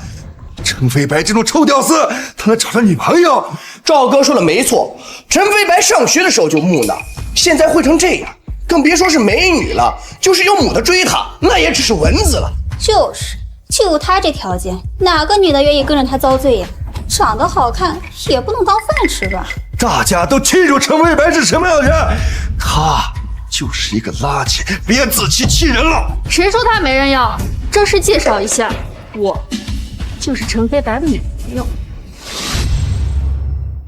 陈飞白这种臭屌丝，他能找着女朋友？赵哥说的没错，陈飞白上学的时候就木讷，现在会成这样，更别说是美女了。就是有母的追他，那也只是蚊子了。就是，就他这条件，哪个女的愿意跟着他遭罪呀？长得好看也不能当饭吃吧？大家都清楚陈飞白是什么样的人，他就是一个垃圾，别自欺欺人了。谁说他没人要？正式介绍一下，我就是陈飞白的女朋友。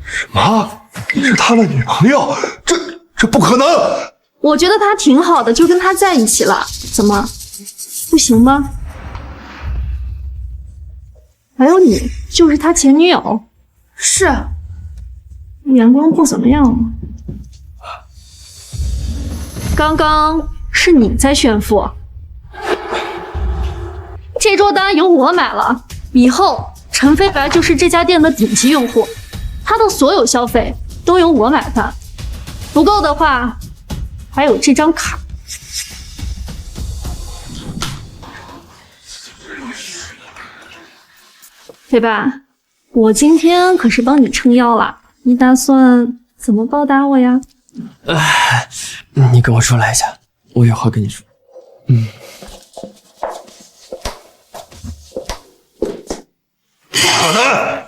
什么？你是他的女朋友？这不可能！我觉得他挺好的，就跟他在一起了。怎么，不行吗？还有你，就是他前女友。是，眼光不怎么样。刚刚是你在炫富。这桌单由我买了，以后陈飞白就是这家店的顶级用户，他的所有消费都由我买单，不够的话还有这张卡。飞白，我今天可是帮你撑腰了，你打算怎么报答我呀？你跟我说来一下，我有话跟你说。可能，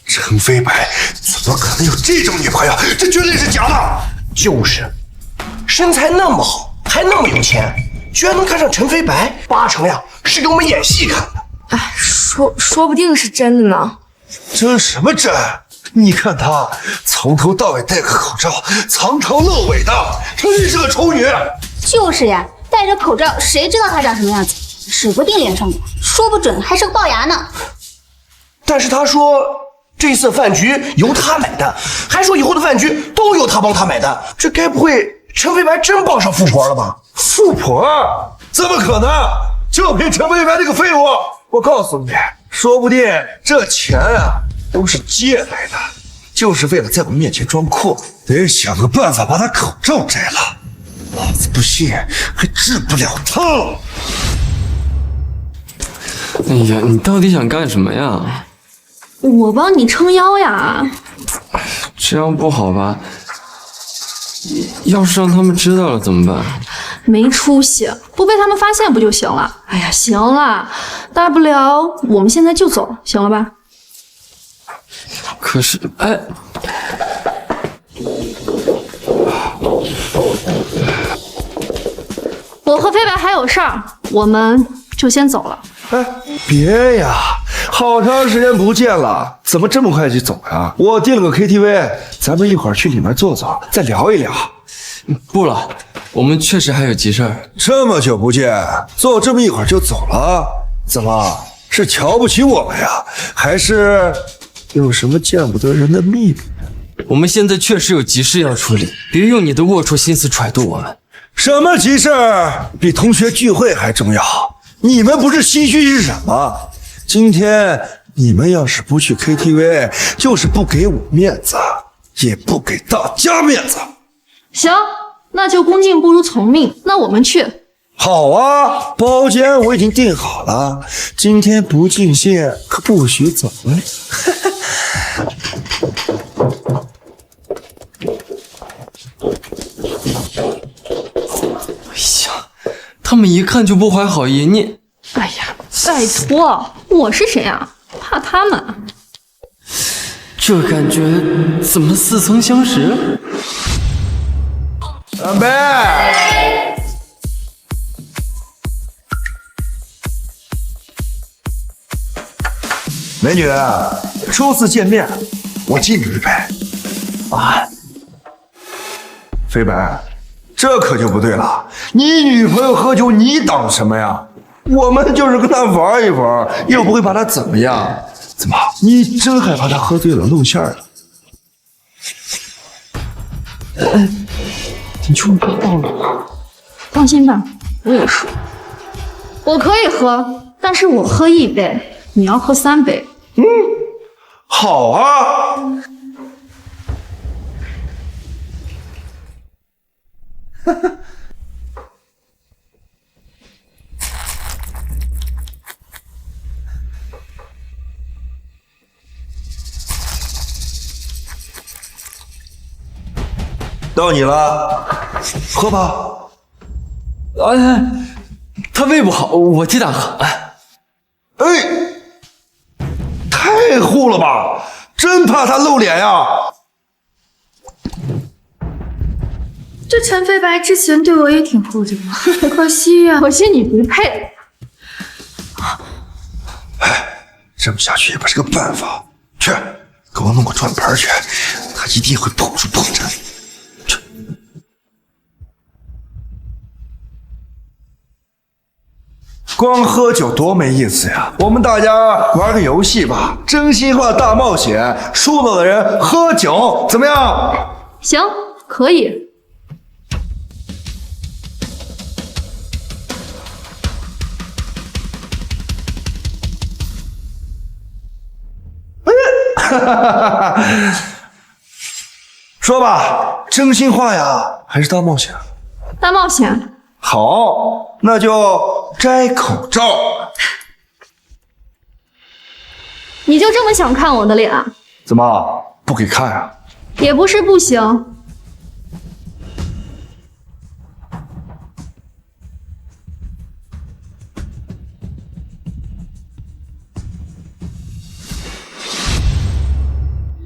陈飞白怎么可能有这种女朋友？这绝对是假的。就是，身材那么好，还那么有钱，居然能看上陈飞白，8成呀是给我们演戏看的。哎，说不定是真的呢。真什么真？你看她从头到尾戴个口罩，藏头露尾的，肯定是个丑女。就是呀，戴着口罩，谁知道她长什么样子？指不定脸上的，说不准还是个龅牙呢。但是他说这次饭局由他买单，还说以后的饭局都由他帮他买单，这该不会陈飞白真傍上富婆了吧？富婆？怎么可能？就凭陈飞白这个废物，我告诉你，说不定这钱啊都是借来的，就是为了在我面前装酷，得想个办法把他口罩摘了。老子不信还治不了他。哎呀，你到底想干什么呀？我帮你撑腰呀。这样不好吧？要是让他们知道了怎么办？没出息，不被他们发现不就行了？哎呀，行了，大不了我们现在就走，行了吧？可是，哎，我和飞白还有事儿，我们就先走了。哎，别呀，好长时间不见了，怎么这么快就走呀？我订了个 KTV， 咱们一会儿去里面坐坐，再聊一聊。不了，我们确实还有急事儿。这么久不见，坐这么一会儿就走了？怎么是瞧不起我们呀，还是有什么见不得人的秘密？我们现在确实有急事要处理，别用你的龌龊心思揣度我们。什么急事儿比同学聚会还重要？你们不是心虚是什么？今天你们要是不去 KTV， 就是不给我面子，也不给大家面子。行，那就恭敬不如从命，那我们去。好啊，包间我已经订好了，今天不尽兴可不许走了。哎呀，他们一看就不怀好意，你……哎呀，拜托，我是谁啊？怕他们？这感觉怎么似曾相识？干杯！美女，初次见面，我敬你一杯。啊，飞白，这可就不对了。你女朋友喝酒，你挡什么呀？我们就是跟她玩一玩，又不会把她怎么样。怎么，你真害怕她喝醉了露馅了？你就不要了。放心吧，我有数。我可以喝，但是我喝1杯，你要喝3杯。好啊。到你了，喝吧。哎，他胃不好，我替他喝。哎，太护了吧！真怕他露脸呀！这陈飞白之前对我也挺护着的，可惜呀，可惜你不配。哎，这么下去也不是个办法。去，给我弄个转盘去，他一定会跑出破绽。去。光喝酒多没意思呀！我们大家玩个游戏吧，真心话大冒险，输了的人喝酒，怎么样？行，可以。说吧，真心话呀，还是大冒险？大冒险。好，那就摘口罩。你就这么想看我的脸？怎么不给看啊？也不是不行。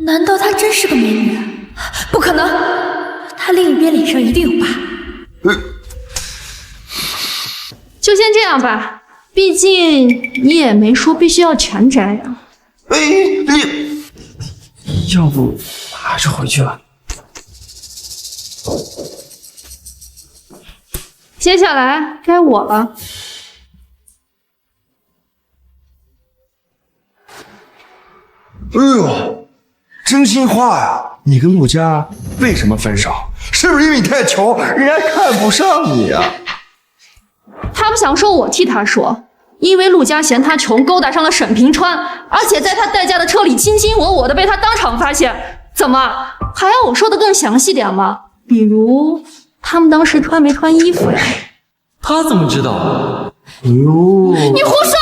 难道她真是个美女？不可能，她另一边脸上一定有疤。就先这样吧，毕竟你也没说必须要全摘呀。哎，你要不还是回去吧。接下来该我了。哎呦，真心话呀！你跟陆佳为什么分手？是不是因为你太穷，人家看不上你呀？他不想说，我替他说，因为陆佳嫌他穷，勾搭上了沈平川，而且在他代驾的车里卿卿我我的被他当场发现。怎么还要我说的更详细点吗？比如他们当时穿没穿衣服呀？他怎么知道？哎呦，你胡说！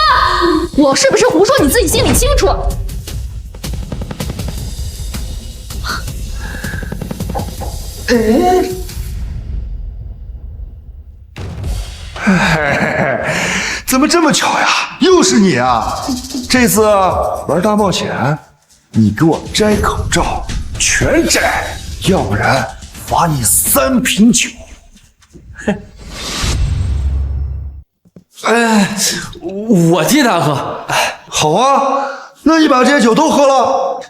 我是不是胡说，你自己心里清楚。哎，怎么这么巧呀？又是你啊！这次玩大冒险，你给我摘口罩，全摘，要不然罚你3瓶酒。哎，我替他喝。好啊，那你把这些酒都喝了。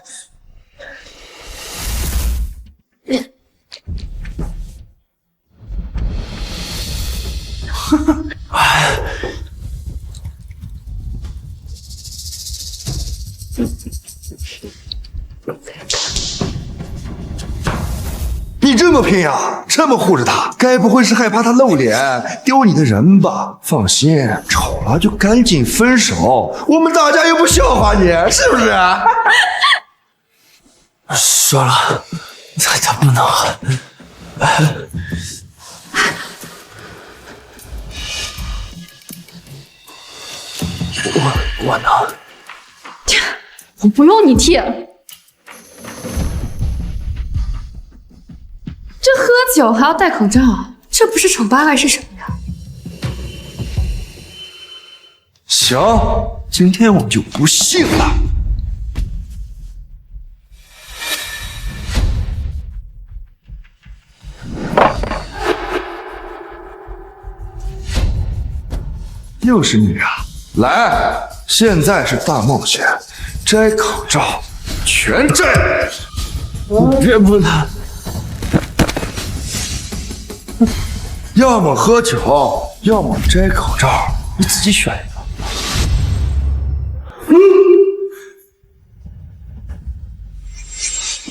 么拼呀，这么护着他，该不会是害怕他露脸丢你的人吧？放心，丑了就赶紧分手，我们大家又不笑话你，是不是？说了，他不能。我呢？我不用你替。这喝酒还要戴口罩，这不是丑八怪是什么呀？行，今天我就不信了。又是你啊！来，现在是大冒险，摘口罩，全摘！别不能。要么喝酒，要么摘口罩，你自己选一个。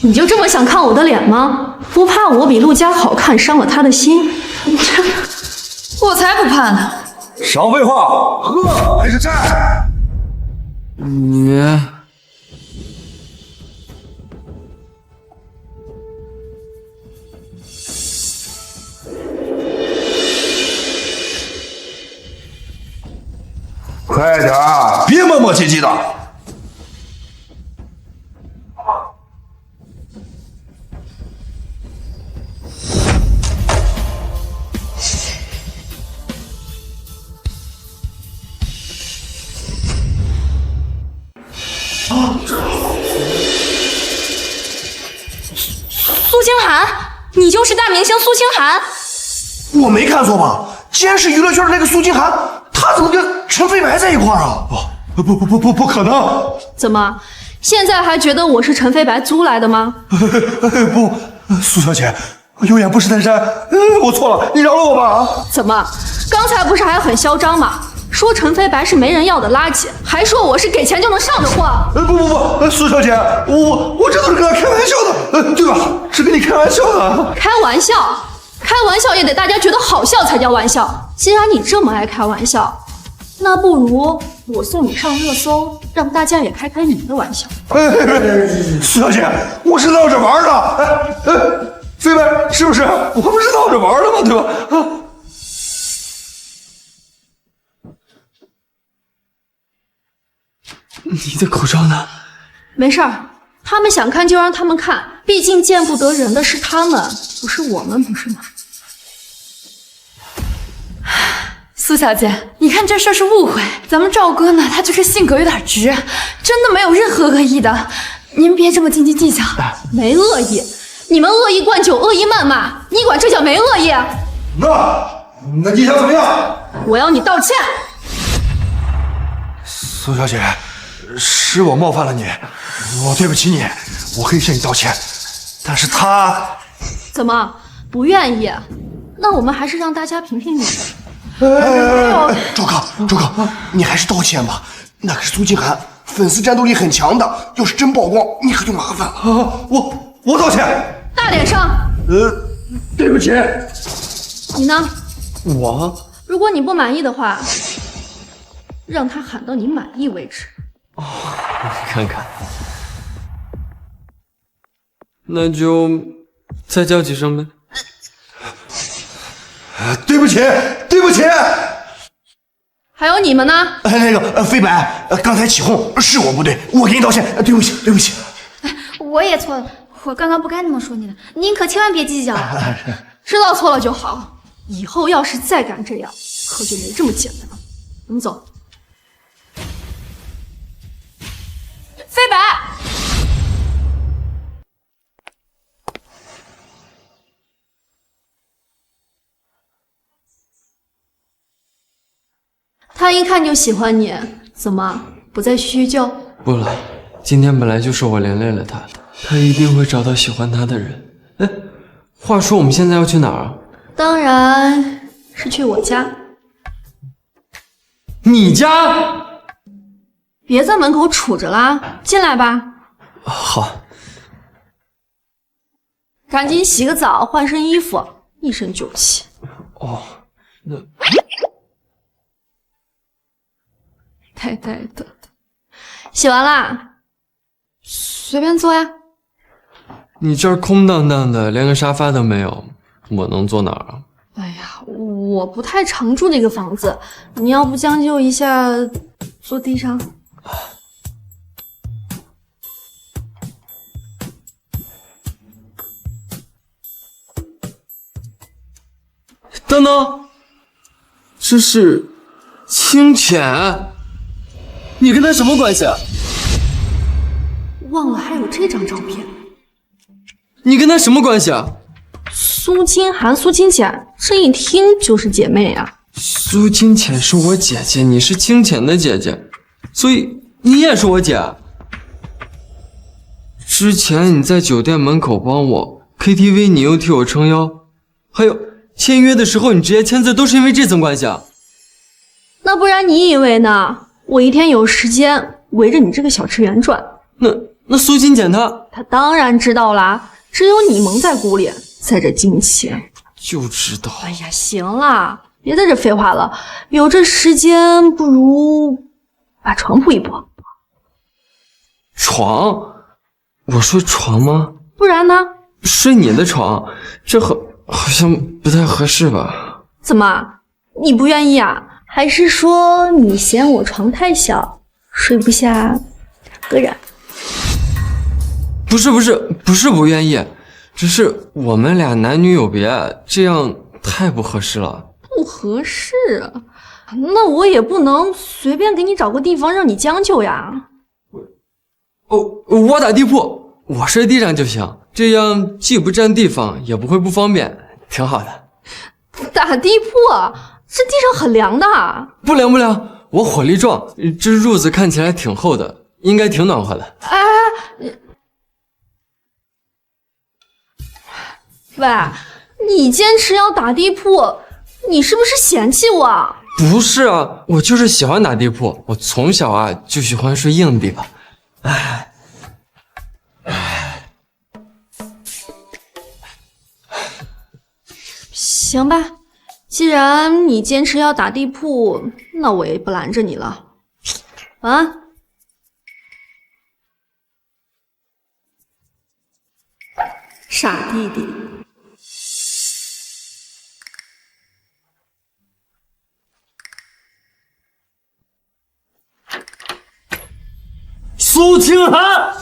你就这么想看我的脸吗？不怕我比陆家好看伤了他的心？我才不怕呢！少废话，喝还是摘？你快点儿，别磨磨唧唧的。苏清寒，你就是大明星苏清寒？我没看错吧？既然是娱乐圈的那个苏清寒，他怎么跟陈飞白在一块儿啊？不可能！怎么，现在还觉得我是陈飞白租来的吗？不，苏小姐，有眼不识泰山，我错了，你饶了我吧啊！怎么，刚才不是还很嚣张吗？说陈飞白是没人要的垃圾，还说我是给钱就能上的货。不，苏小姐，我这都是跟他开玩笑的，对吧？是跟你开玩笑的。开玩笑，开玩笑也得大家觉得好笑才叫玩笑。既然你这么爱开玩笑，那不如我送你上热搜，让大家也开开你的玩笑。苏小姐，我是闹着玩的。飞白是不是？我不是闹着玩的吗？对吧？你的口罩呢？没事儿，他们想看就让他们看，毕竟见不得人的是他们，不是我们，不是吗？苏小姐，你看这事儿是误会，咱们赵哥呢，他就是性格有点直，真的没有任何恶意的，您别这么斤斤计较。没恶意，你们恶意灌酒，恶意谩骂，你管这叫没恶意？那你想怎么样？我要你道歉。苏小姐，是我冒犯了你，我对不起你，我可以向你道歉。但是他怎么不愿意？那我们还是让大家评评理。周哥，你还是道歉吧。那可是苏清寒，粉丝战斗力很强的，要是真曝光，你可就麻烦了。我道歉。大点声。对不起。你呢？我？如果你不满意的话，让他喊到你满意为止。你看看，那就再叫几声呗。对不起。还有你们呢？那个飞白，刚才起哄是我不对，我给你道歉，对不起。我也错了，我刚刚不该那么说你的，您可千万别计较。知道错了就好，以后要是再敢这样，可就没这么简单了。我们走。飞白，他一看就喜欢你，怎么不再叙旧？不了，今天本来就是我连累了他，他一定会找到喜欢他的人。哎，话说我们现在要去哪儿啊？当然是去我家。你家？别在门口杵着啦，进来吧。好。赶紧洗个澡，换身衣服，一身酒气。哦，那呆呆的。洗完啦，随便坐呀。你这儿空荡荡的，连个沙发都没有，我能坐哪儿啊？哎呀，我不太常住这个房子，你要不将就一下，坐地上。等等，这是清浅，你跟他什么关系啊？忘了还有这张照片。你跟他什么关系啊？苏清寒、苏清浅，这一听就是姐妹啊。苏清浅是我姐姐，你是清浅的姐姐，所以你也是我姐。之前你在酒店门口帮我 KTV， 你又替我撑腰，还有签约的时候你直接签字，都是因为这层关系啊。那不然你以为呢？我一天有时间围着你这个小职员转。那苏清浅她当然知道啦，只有你蒙在鼓里，在这惊奇。就知道。哎呀，行啦，别在这废话了，有这时间不如把床铺一铺。床？我睡床吗？不然呢？睡你的床，这好像不太合适吧？怎么，你不愿意啊？还是说你嫌我床太小，睡不下两个人？不是不愿意，只是我们俩男女有别，这样太不合适了。不合适？那我也不能随便给你找个地方让你将就呀。我打地铺，我睡地上就行，这样既不占地方，也不会不方便，挺好的。打地铺？这地上很凉的。不凉，我火力壮，这褥子看起来挺厚的，应该挺暖和的。喂，你坚持要打地铺，你是不是嫌弃我？不是啊，我就是喜欢打地铺，我从小啊就喜欢睡硬的地方。行吧，既然你坚持要打地铺，那我也不拦着你了。晚安。傻弟弟。苏清寒，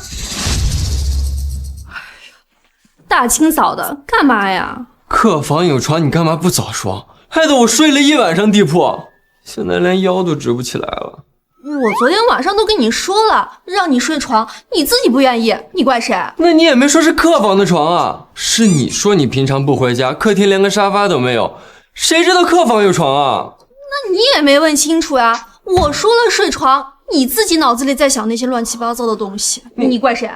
大清早的干嘛呀？客房有床，你干嘛不早说？害得我睡了一晚上地铺，现在连腰都直不起来了。我昨天晚上都跟你说了，让你睡床，你自己不愿意，你怪谁？那你也没说是客房的床啊，是你说你平常不回家，客厅连个沙发都没有，谁知道客房有床啊？那你也没问清楚呀！我说了睡床，你自己脑子里在想那些乱七八糟的东西，你怪谁？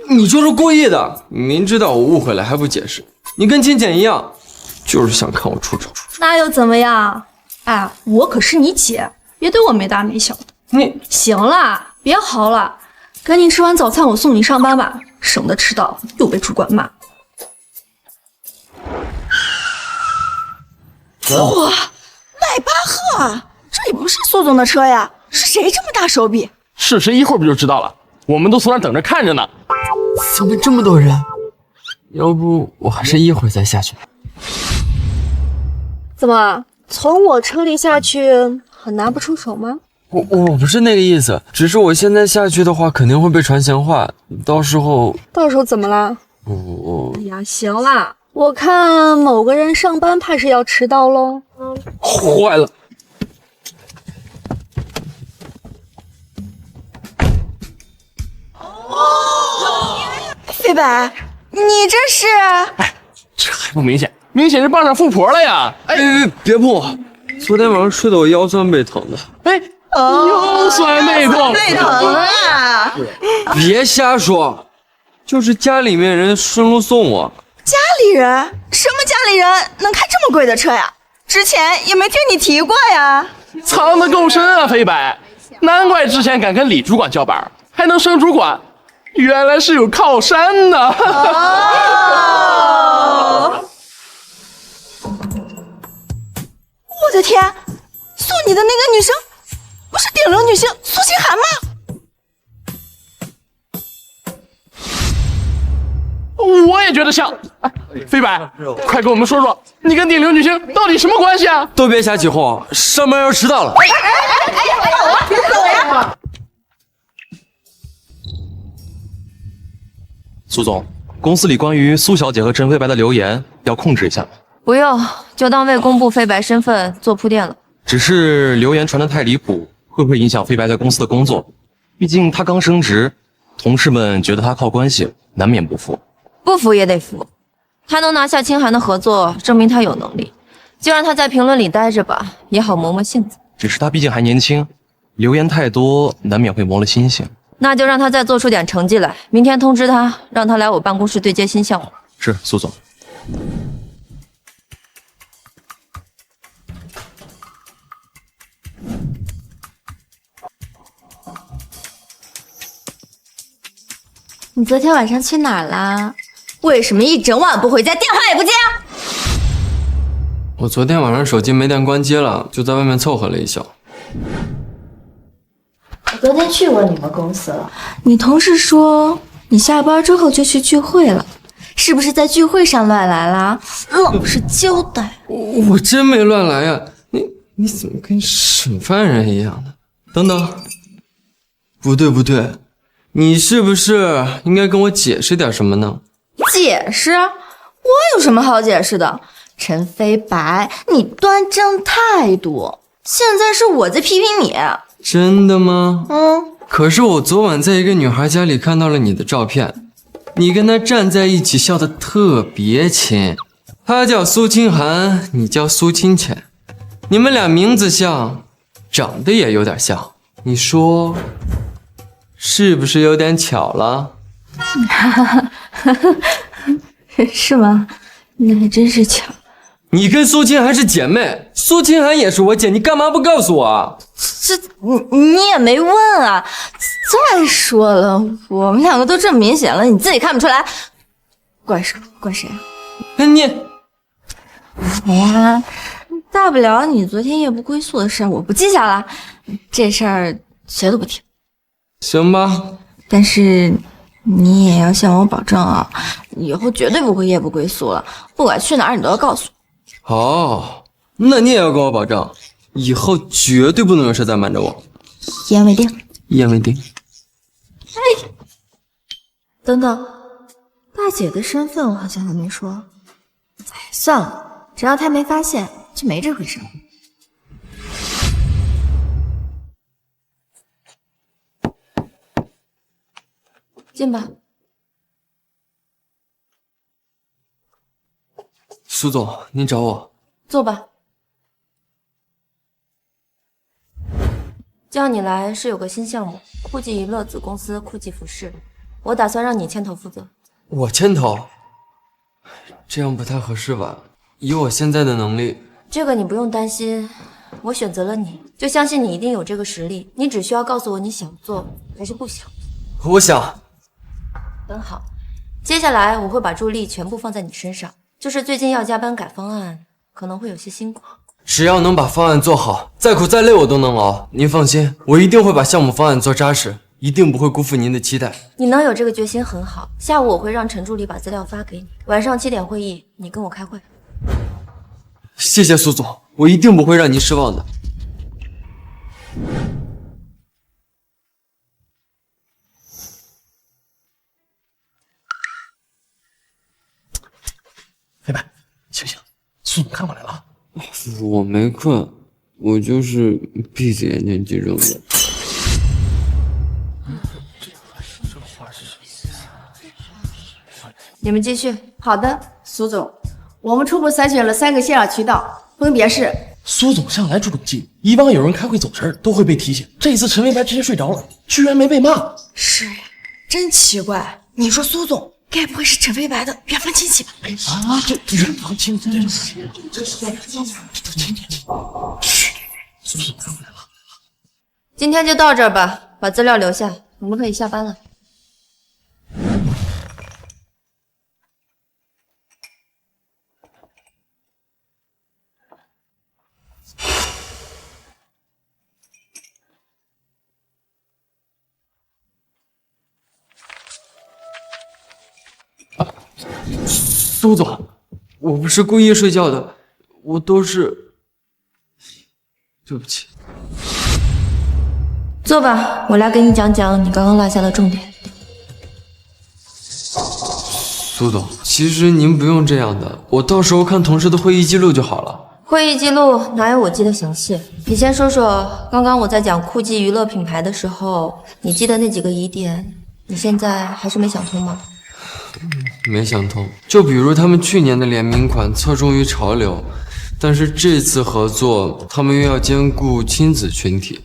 你就是故意的，明知道我误会了还不解释，你跟清浅一样，就是想看我出丑。那又怎么样？哎，我可是你姐，别对我没大没小的。你行了，别嚎了，赶紧吃完早餐，我送你上班吧，省得迟到又被主管骂。哇，迈巴赫，这里不是苏总的车呀，是谁这么大手笔？是谁一会儿不就知道了？我们都从那等着看着呢。怎么这么多人？要不我还是一会儿再下去。怎么，从我车里下去很拿不出手吗？我不是那个意思，只是我现在下去的话肯定会被传闲话，到时候怎么了？哎呀，行啦，我看某个人上班怕是要迟到喽。坏了！飞白，你这是？哎，这还不明显？明显是傍上富婆了呀！哎，别碰我！昨天晚上睡得我腰酸背疼的。哎。腰酸背痛，背疼啊！别瞎说，就是家里面人顺路送我。家里人？什么家里人能开这么贵的车呀？之前也没听你提过呀。藏得够深啊，飞白，难怪之前敢跟李主管叫板，还能升主管，原来是有靠山呢。的天，送你的那个女生不是顶流女星苏清寒吗？我也觉得像。哎，飞白，快跟我们说说，你跟顶流女星到底什么关系啊？都别瞎起哄，上班要迟到了。别走呀！苏总，公司里关于苏小姐和陈飞白的流言要控制一下。不用，就当为公布飞白身份做铺垫了。只是流言传得太离谱，会不会影响飞白在公司的工作？毕竟他刚升职，同事们觉得他靠关系，难免不服。不服也得服，他能拿下清寒的合作，证明他有能力。就让他在评论里待着吧，也好磨磨性子。只是他毕竟还年轻，流言太多，难免会磨了心性。那就让他再做出点成绩来，明天通知他，让他来我办公室对接新项目。是，苏总。你昨天晚上去哪儿啦？为什么一整晚不回家，电话也不接啊？我昨天晚上手机没电关机了，就在外面凑合了一宿。我昨天去过你们公司了，你同事说你下班之后就去聚会了，是不是在聚会上乱来啦？老实交代。我真没乱来呀，你怎么跟审犯人一样的？等等，不对，你是不是应该跟我解释点什么呢？解释？我有什么好解释的？陈飞白，你端正态度，现在是我在批评你。真的吗？可是我昨晚在一个女孩家里看到了你的照片，你跟她站在一起笑得特别亲。她叫苏清寒，你叫苏清浅，你们俩名字像，长得也有点像，你说是不是有点巧了？是吗？那还真是巧。你跟苏清寒是姐妹，苏清寒也是我姐，你干嘛不告诉我啊？你也没问啊！再说了，我们两个都这么明显了，你自己看不出来，怪谁？你，呀，大不了你昨天夜不归宿的事我不记下了，这事儿谁都不提。行吧，但是你也要向我保证啊，以后绝对不会夜不归宿了，不管去哪儿你都要告诉我。好，那你也要跟我保证，以后绝对不能有事再瞒着我。一言为定。一言为定。哎，等等，大姐的身份我好像还没说。哎，算了，只要她没发现，就没这回事。进吧。苏总，您找我。坐吧。叫你来是有个新项目，酷技娱乐子公司酷技服饰，我打算让你牵头负责。我牵头？这样不太合适吧？以我现在的能力，这个你不用担心，我选择了你，就相信你一定有这个实力。你只需要告诉我你想做还是不想。我想。很好，接下来我会把注意力全部放在你身上，就是最近要加班改方案，可能会有些辛苦。只要能把方案做好，再苦再累我都能熬。您放心，我一定会把项目方案做扎实，一定不会辜负您的期待。你能有这个决心很好，下午我会让陈助理把资料发给你，晚上7点会议，你跟我开会。谢谢苏总，我一定不会让您失望的。飞白，醒醒，苏总看过来了。我没困，我就是闭着眼睛记住的。你们继续。好的，苏总，我们初步筛选了3个泄扰渠道，分别是。苏总向来注重纪律，以往有人开会走神都会被提醒，这一次陈飞白直接睡着了，居然没被骂。是呀，真奇怪。你说苏总该不会是陈飞白的远房亲戚吧？啊，这远房亲戚，这是亲戚。嘘，苏总看过来了。今天就到这儿吧，把资料留下，我们可以下班了。苏总，我不是故意睡觉的，我都是……对不起。坐吧，我来给你讲讲你刚刚落下的重点。苏总，其实您不用这样的，我到时候看同事的会议记录就好了。会议记录哪有我记得详细？你先说说，刚刚我在讲酷记娱乐品牌的时候，你记得那几个疑点，你现在还是没想通吗？没想通，就比如他们去年的联名款侧重于潮流，但是这次合作，他们又要兼顾亲子群体，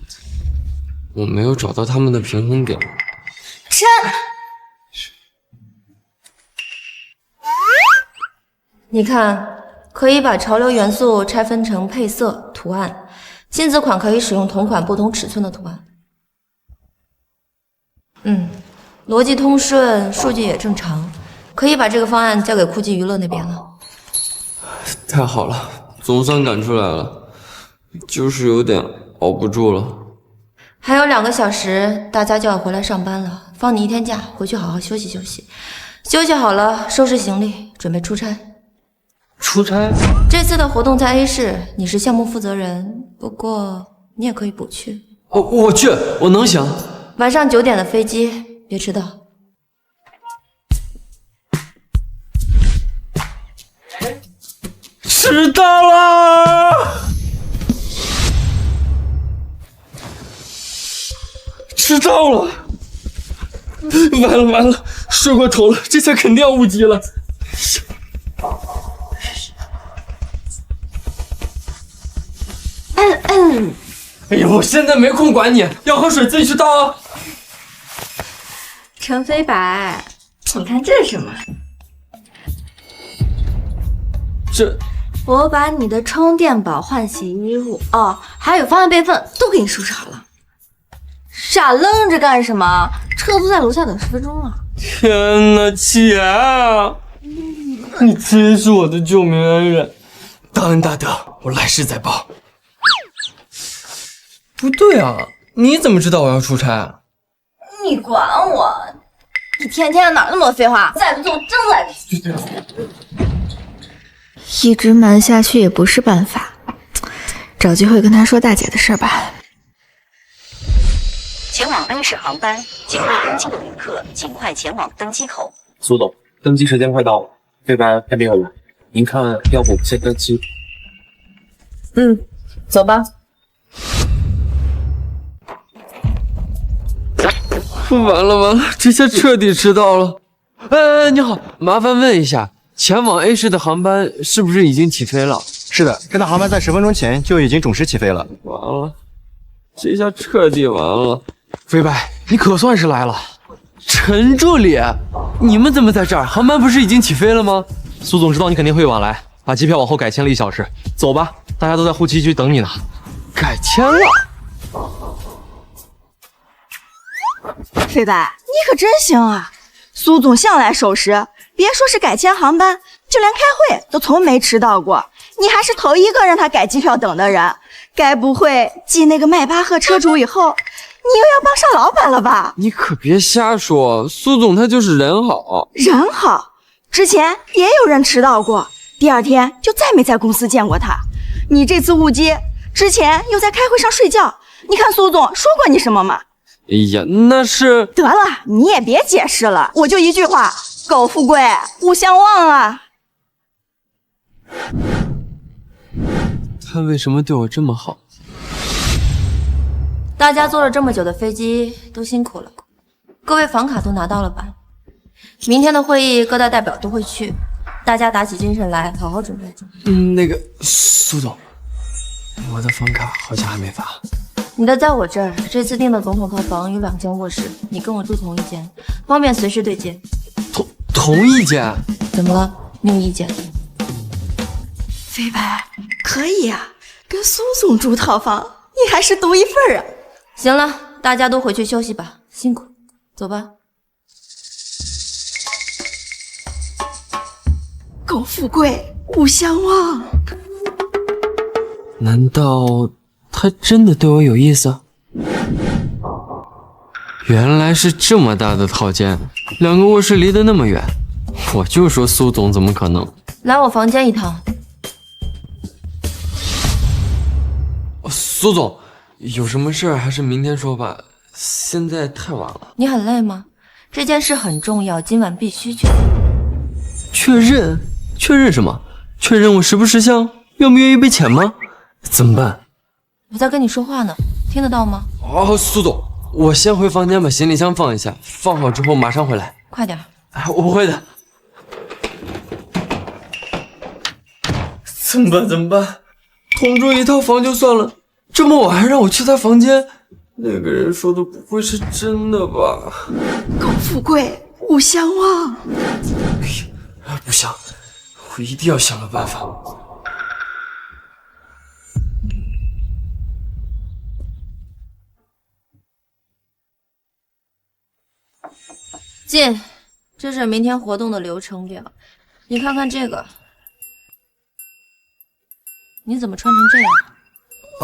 我没有找到他们的平衡点。琛，你看，可以把潮流元素拆分成配色、图案，亲子款可以使用同款不同尺寸的图案。逻辑通顺，数据也正常，可以把这个方案交给酷记娱乐那边了。太好了，总算赶出来了，就是有点熬不住了。还有2个小时，大家就要回来上班了，放你一天假，回去好好休息休息。休息好了，收拾行李，准备出差。出差？这次的活动在 A 市，你是项目负责人，不过你也可以不去。我去，我能行。晚上9点的飞机，别迟到。迟到了！迟到了！完了，睡过头了，这下肯定要误机了。哎呀，我现在没空管你，要喝水自己去倒啊。陈飞白，你看这是什么？这，我把你的充电宝换洗衣物哦，还有方案备份都给你收拾好了。傻愣着干什么？车都在楼下等10分钟了。天哪，姐，你真是我的救命恩人，大恩大德，我来世再报。不对啊，你怎么知道我要出差啊？你管我？一天天的哪那么多废话？再不做真来不及。一直瞒下去也不是办法，找机会跟他说大姐的事吧。前往 A 市航班，经过登机的旅客尽快前往登机口。苏总，登机时间快到了，飞白还没有来，您看要不先登机？走吧。完了，这下彻底迟到了。你好，麻烦问一下，前往 A 市的航班是不是已经起飞了？是的，这趟航班在10分钟前就已经准时起飞了。完了，这下彻底完了。飞白，你可算是来了。陈助理，你们怎么在这儿？航班不是已经起飞了吗？苏总知道你肯定会晚来，把机票往后改签了1小时。走吧，大家都在候机区等你呢。改签了？飞白，你可真行啊！苏总向来守时，别说是改签航班，就连开会都从没迟到过。你还是头一个让他改机票等的人，该不会继那个迈巴赫车主以后，你又要帮上老板了吧？你可别瞎说，苏总他就是人好。人好，之前也有人迟到过，第2天就再没在公司见过他。你这次误机，之前又在开会上睡觉，你看苏总说过你什么吗？哎呀，那是……得了，你也别解释了，我就一句话，苟富贵，勿相忘啊！他为什么对我这么好？大家坐了这么久的飞机，都辛苦了。各位房卡都拿到了吧？明天的会议各大代表都会去，大家打起精神来，好好准备准备。那个苏总，我的房卡好像还没发。你的在我这儿，这次订的总统套房有2间卧室，你跟我住同一间，方便随时对接。同一间？怎么了？你有意见？飞白，可以呀，跟苏总住套房，你还是独一份啊！行了，大家都回去休息吧，辛苦，走吧。苟富贵，勿相忘。难道他真的对我有意思？原来是这么大的套间，2个卧室离得那么远，我就说苏总怎么可能？来我房间一趟。苏总，有什么事儿还是明天说吧，现在太晚了。你很累吗？这件事很重要，今晚必须确认？确认什么？确认我识不识相？愿不愿意被遣吗？怎么办？我在跟你说话呢，听得到吗？哦，苏总，我先回房间把行李箱放一下，放好之后马上回来。快点。我会的。怎么办？怎么办？同住一套房就算了，这么晚还让我去他房间，那个人说的不会是真的吧？高富贵，勿相忘。不想，我一定要想个办法。进，这是明天活动的流程表，你看看这个。你怎么穿成这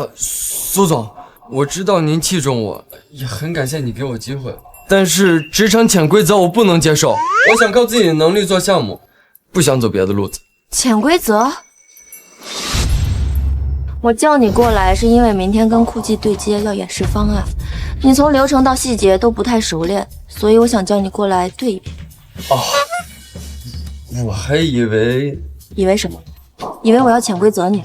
样？苏总，我知道您器重我，也很感谢你给我机会，但是职场潜规则我不能接受。我想靠自己的能力做项目，不想走别的路子。潜规则？我叫你过来是因为明天跟酷技对接要演示方案，你从流程到细节都不太熟练，所以我想叫你过来对一遍。哦，我还以为……以为什么？以为我要潜规则你？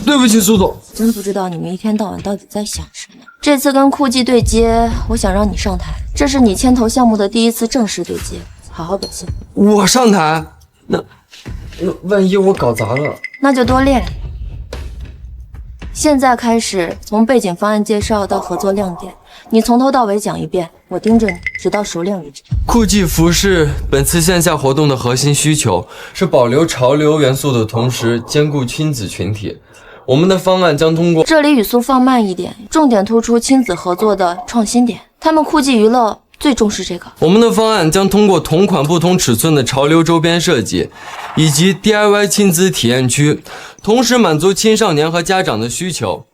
对不起，苏总，真不知道你们一天到晚到底在想什么。这次跟酷技对接，我想让你上台，这是你牵头项目的第一次正式对接，好好表现。我上台？那万一我搞砸了，那就多练。现在开始，从背景方案介绍到合作亮点，你从头到尾讲一遍，我盯着你，直到熟练为止。酷技服饰本次线下活动的核心需求是保留潮流元素的同时兼顾亲子群体。我们的方案将通过……这里语速放慢一点，重点突出亲子合作的创新点。他们酷技娱乐最重视这个。我们的方案将通过同款不同尺寸的潮流周边设计，以及 DIY 亲子体验区，同时满足青少年和家长的需求。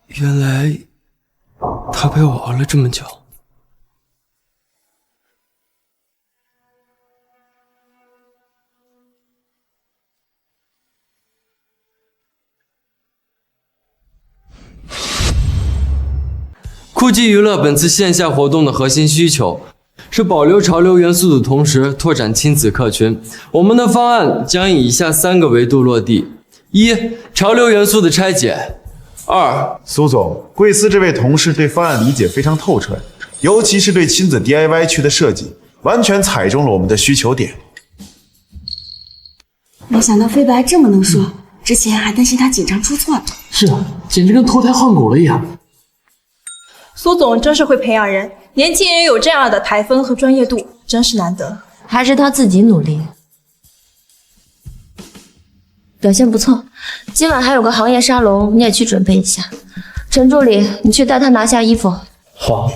原来他陪我熬了这么久。酷技娱乐本次线下活动的核心需求是保留潮流元素的同时拓展亲子客群。我们的方案将以下3个维度落地：一、潮流元素的拆解；二、苏总，贵司这位同事对方案理解非常透彻，尤其是对亲子 DIY 区的设计，完全踩中了我们的需求点。没想到飞白这么能说，之前还担心他紧张出错呢。是啊，简直跟脱胎换骨了一样。苏总真是会培养人，年轻人有这样的台风和专业度，真是难得。还是他自己努力，表现不错。今晚还有个行业沙龙，你也去准备一下。陈助理，你去带他拿下衣服。好。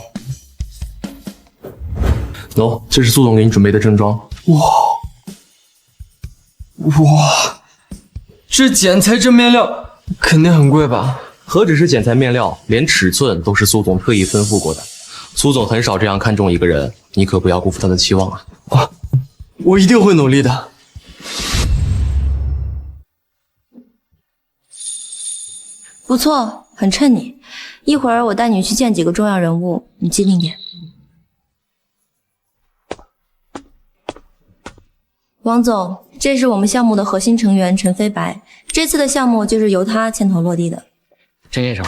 喏，这是苏总给你准备的正装。哇，这剪裁这面料肯定很贵吧？何止是剪裁面料，连尺寸都是苏总特意吩咐过的。苏总很少这样看重一个人，你可不要辜负他的期望啊！我一定会努力的。不错，很衬你。一会儿我带你去见几个重要人物，你机灵点。王总，这是我们项目的核心成员陈飞白，这次的项目就是由他牵头落地的。陈先生，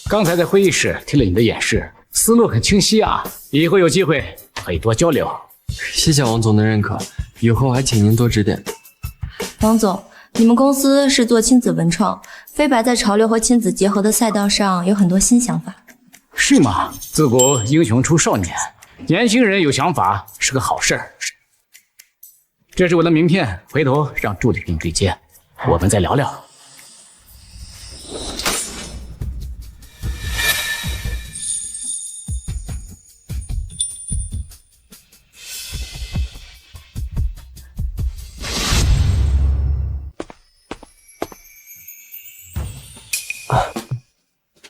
刚才在会议室听了你的演示，思路很清晰啊，以后有机会可以多交流。谢谢王总的认可，以后还请您多指点。王总，你们公司是做亲子文创，飞白在潮流和亲子结合的赛道上有很多新想法。是吗？自古英雄出少年，年轻人有想法是个好事儿。这是我的名片，回头让助理给你对接，我们再聊聊。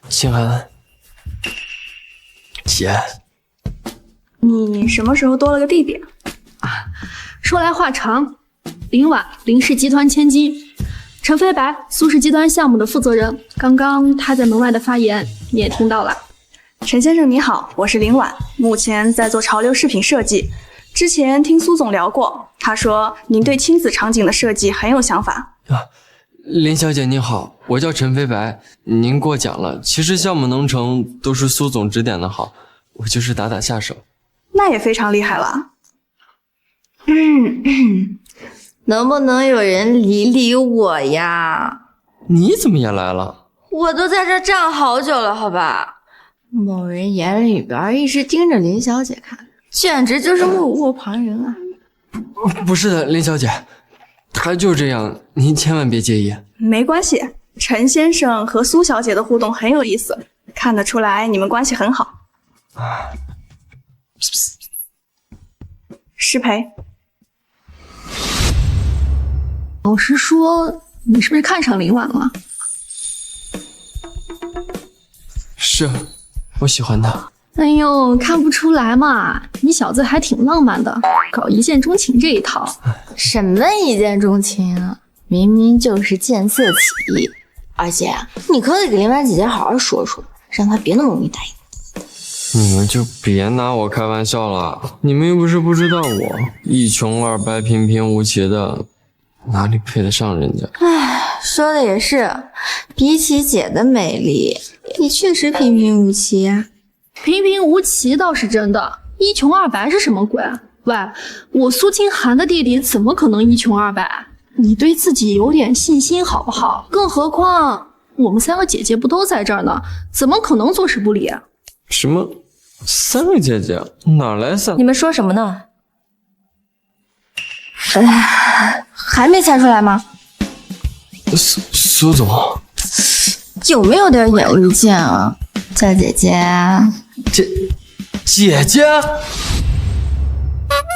清寒，姐，你什么时候多了个弟弟啊？说来话长，林婉，林氏集团千金，陈飞白，苏氏集团项目的负责人。刚刚他在门外的发言你也听到了。陈先生你好，我是林婉，目前在做潮流饰品设计。之前听苏总聊过，他说您对亲子场景的设计很有想法。林小姐您好，我叫陈飞白，您过奖了。其实项目能成都是苏总指点的好，我就是打打下手。那也非常厉害了。能不能有人理理我呀？你怎么也来了？我都在这站好久了，好吧？某人眼里边一直盯着林小姐看，简直就是目无旁人啊！不是的，林小姐，他就这样，您千万别介意。没关系，陈先生和苏小姐的互动很有意思，看得出来你们关系很好。失陪。老实说，你是不是看上林婉了？是，我喜欢他。哎呦，看不出来嘛，你小子还挺浪漫的，搞一见钟情这一套。什么一见钟情啊？明明就是见色起意。而且你可得给林婉姐姐好好说说，让她别那么容易答应。你们就别拿我开玩笑了，你们又不是不知道我一穷二白平平无奇的，哪里配得上人家？唉，说的也是，比起姐的美丽，你确实平平无奇呀。平平无奇倒是真的，一穷二白是什么鬼？喂，我苏清寒的弟弟怎么可能一穷二白？你对自己有点信心好不好？更何况我们三个姐姐不都在这儿呢，怎么可能坐视不理啊？什么三个姐姐？哪来三？你们说什么呢？还没猜出来吗？苏总，有没有点眼力见啊？叫姐姐。姐姐？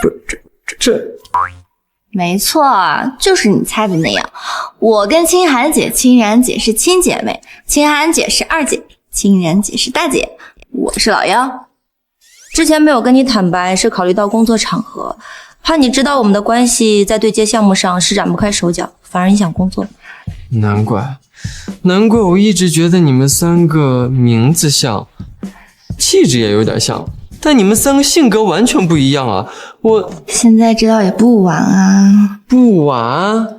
不是这。没错，就是你猜的那样。我跟清寒姐、清然姐是亲姐妹，清寒姐是二姐，清然姐是大姐，我是老幺。之前没有跟你坦白，是考虑到工作场合，怕你知道我们的关系在对接项目上施展不开手脚，反而影响工作。难怪我一直觉得你们三个名字像，气质也有点像，但你们三个性格完全不一样啊！我现在知道也不晚啊。不晚？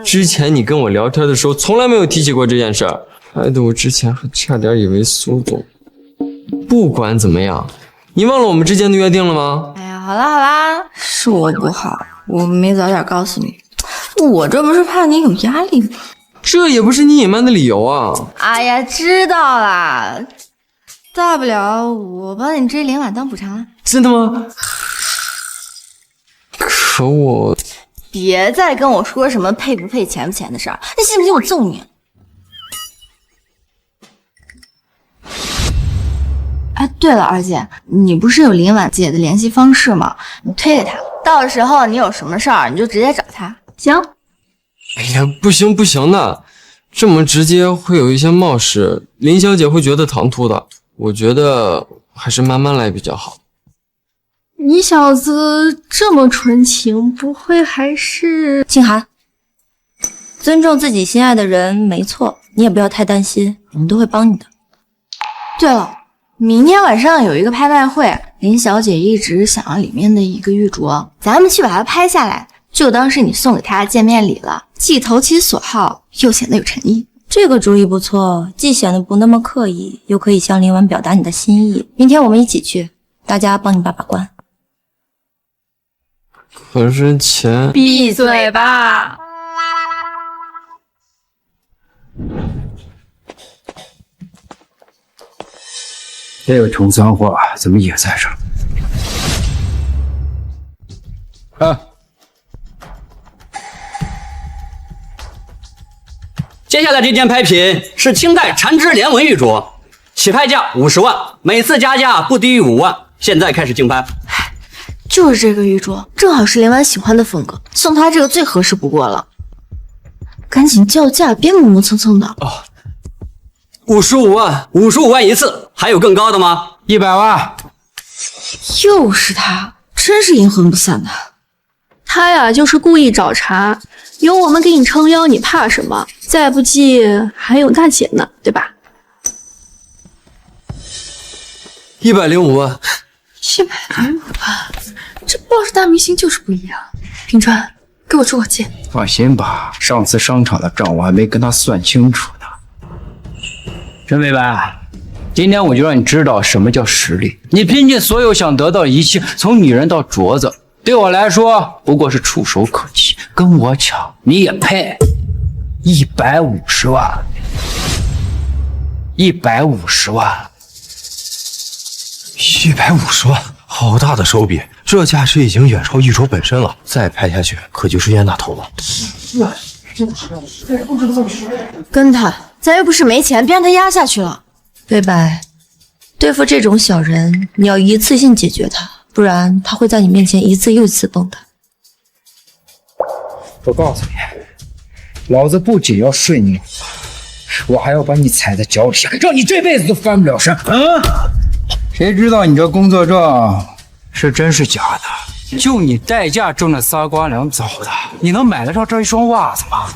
之前你跟我聊天的时候从来没有提起过这件事儿，害得我之前还差点以为苏总。不管怎么样，你忘了我们之间的约定了吗？哎呀，好啦，是我不好，我没早点告诉你。我这不是怕你有压力吗？这也不是你隐瞒的理由啊！哎呀，知道啦，大不了我帮你追林婉当补偿了。真的吗？可我……别再跟我说什么配不配、钱不钱的事儿，你信不信我揍你？哎，对了，二姐，你不是有林婉姐的联系方式吗？你推给她，到时候你有什么事儿你就直接找她。行。哎呀，不行的，这么直接会有一些冒失，林小姐会觉得唐突的。我觉得还是慢慢来比较好。你小子这么纯情，不会还是……清寒，尊重自己心爱的人没错，你也不要太担心，我们都会帮你的。对了，明天晚上有一个拍卖会，林小姐一直想要里面的一个玉镯，咱们去把它拍下来，就当是你送给她的见面礼了，既投其所好，又显得有诚意。这个主意不错，既显得不那么刻意，又可以向林婉表达你的心意。明天我们一起去，大家帮你把把关。可是钱……闭嘴吧！这个穷脏货怎么也在这儿？接下来这件拍品是清代缠枝莲纹玉镯，起拍价50万，每次加价不低于5万。现在开始竞拍。就是这个玉镯，正好是林婉喜欢的风格，送她这个最合适不过了。赶紧叫价，别磨磨蹭蹭的。哦，55万，55万一次，还有更高的吗？100万。又是他，真是阴魂不散的。他呀，就是故意找茬，有我们给你撑腰，你怕什么？再不济还有大姐呢，对吧？105万，105万，这报是大明星就是不一样。平川，给我出口气。放心吧，上次商场的账我还没跟他算清楚呢。陈飞白，今天我就让你知道什么叫实力。你拼尽所有想得到的一切，从女人到镯子，对我来说不过是触手可及。跟我抢，你也配？150万，150万，150万，好大的手笔！这价值已经远超玉镯本身了，再拍下去可就是冤大头了。跟他，咱又不是没钱，别让他压下去了。飞白，对付这种小人，你要一次性解决他，不然他会在你面前一次又一次崩的。我告诉你，老子不仅要睡你，我还要把你踩在脚底下，让你这辈子都翻不了身。谁知道你这工作证是真是假的？就你代驾挣了仨瓜2枣的，你能买得上这一双袜子吗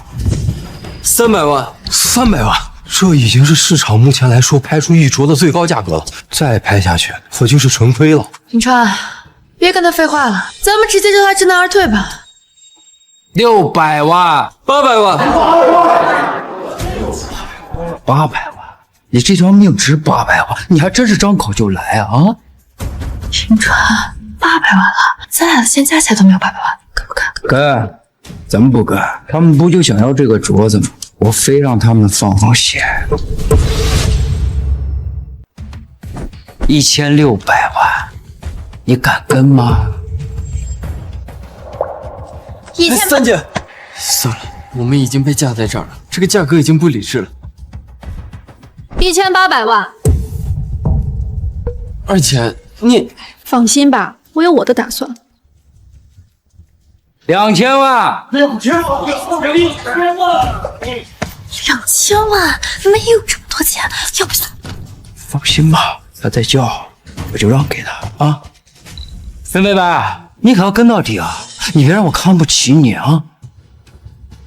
？300万，300万，这已经是市场目前来说拍出玉镯的最高价格了。再拍下去，我就是纯亏了。平川，别跟他废话了，咱们直接叫他知难而退吧。600万，800万，800万，你这条命值800万，你还真是张口就来啊！平川，800万了，咱俩的钱加起来都没有800万，跟不跟？跟，怎么不跟？他们不就想要这个镯子吗？我非让他们放血。1600万，你敢跟吗？1000，三姐，算了，我们已经被架在这儿了，这个价格已经不理智了。1800万，二姐，你放心吧，我有我的打算。2000万，2000万，没有这么多钱，要不算。放心吧，他再叫，我就让给他啊。孙飞白，你可要跟到底啊！你别让我看不起你啊！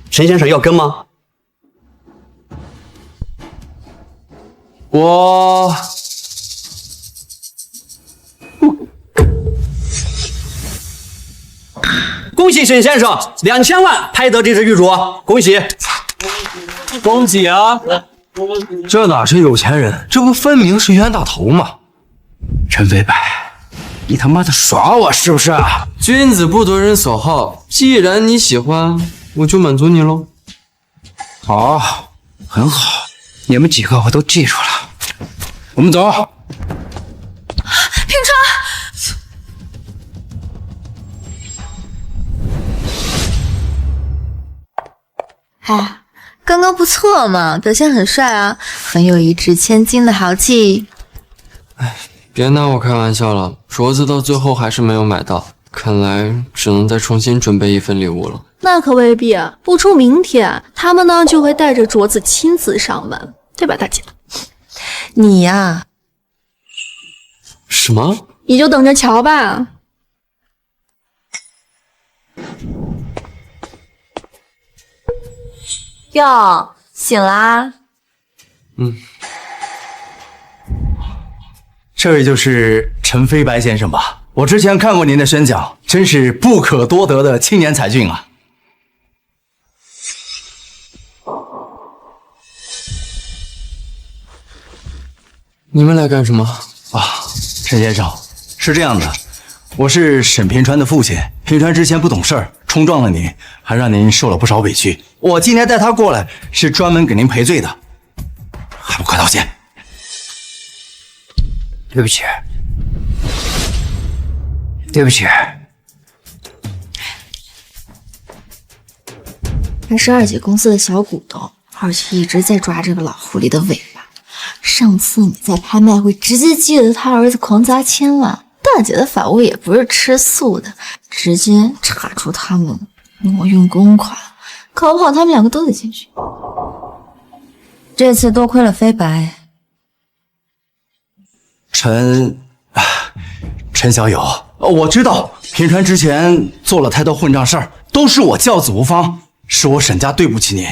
陈先生要跟吗？我恭喜沈先生，2000万拍得这只玉镯，恭喜！恭喜啊！这哪是有钱人，这不分明是冤大头吗？陈飞白，你他妈的耍我是不是？君子不夺人所好，既然你喜欢，我就满足你喽。好，很好，你们几个我都记住了。我们走。平川，哎，刚刚不错嘛，表现很帅啊，很有一掷千金的豪气。哎，别拿我开玩笑了，镯子到最后还是没有买到，看来只能再重新准备一份礼物了。那可未必，不出明天，他们呢就会带着镯子亲自上门，对吧，大姐？你呀，什么？你就等着瞧吧。哟，醒啦？这位就是陈飞白先生吧？我之前看过您的宣讲，真是不可多得的青年才俊啊！你们来干什么啊？陈先生，是这样的，我是沈平川的父亲，平川之前不懂事儿，冲撞了您，还让您受了不少委屈。我今天带他过来，是专门给您赔罪的，还不快道歉？对不起，对不起。他是二姐公司的小股东，而且一直在抓这个老狐狸的尾巴。上次你在拍卖会直接激得他儿子狂砸1000万，大姐的法务也不是吃素的，直接查出他们挪用公款，搞不好他们两个都得进去。这次多陈小友，我知道平川之前做了太多混账事儿，都是我教子无方，是我沈家对不起你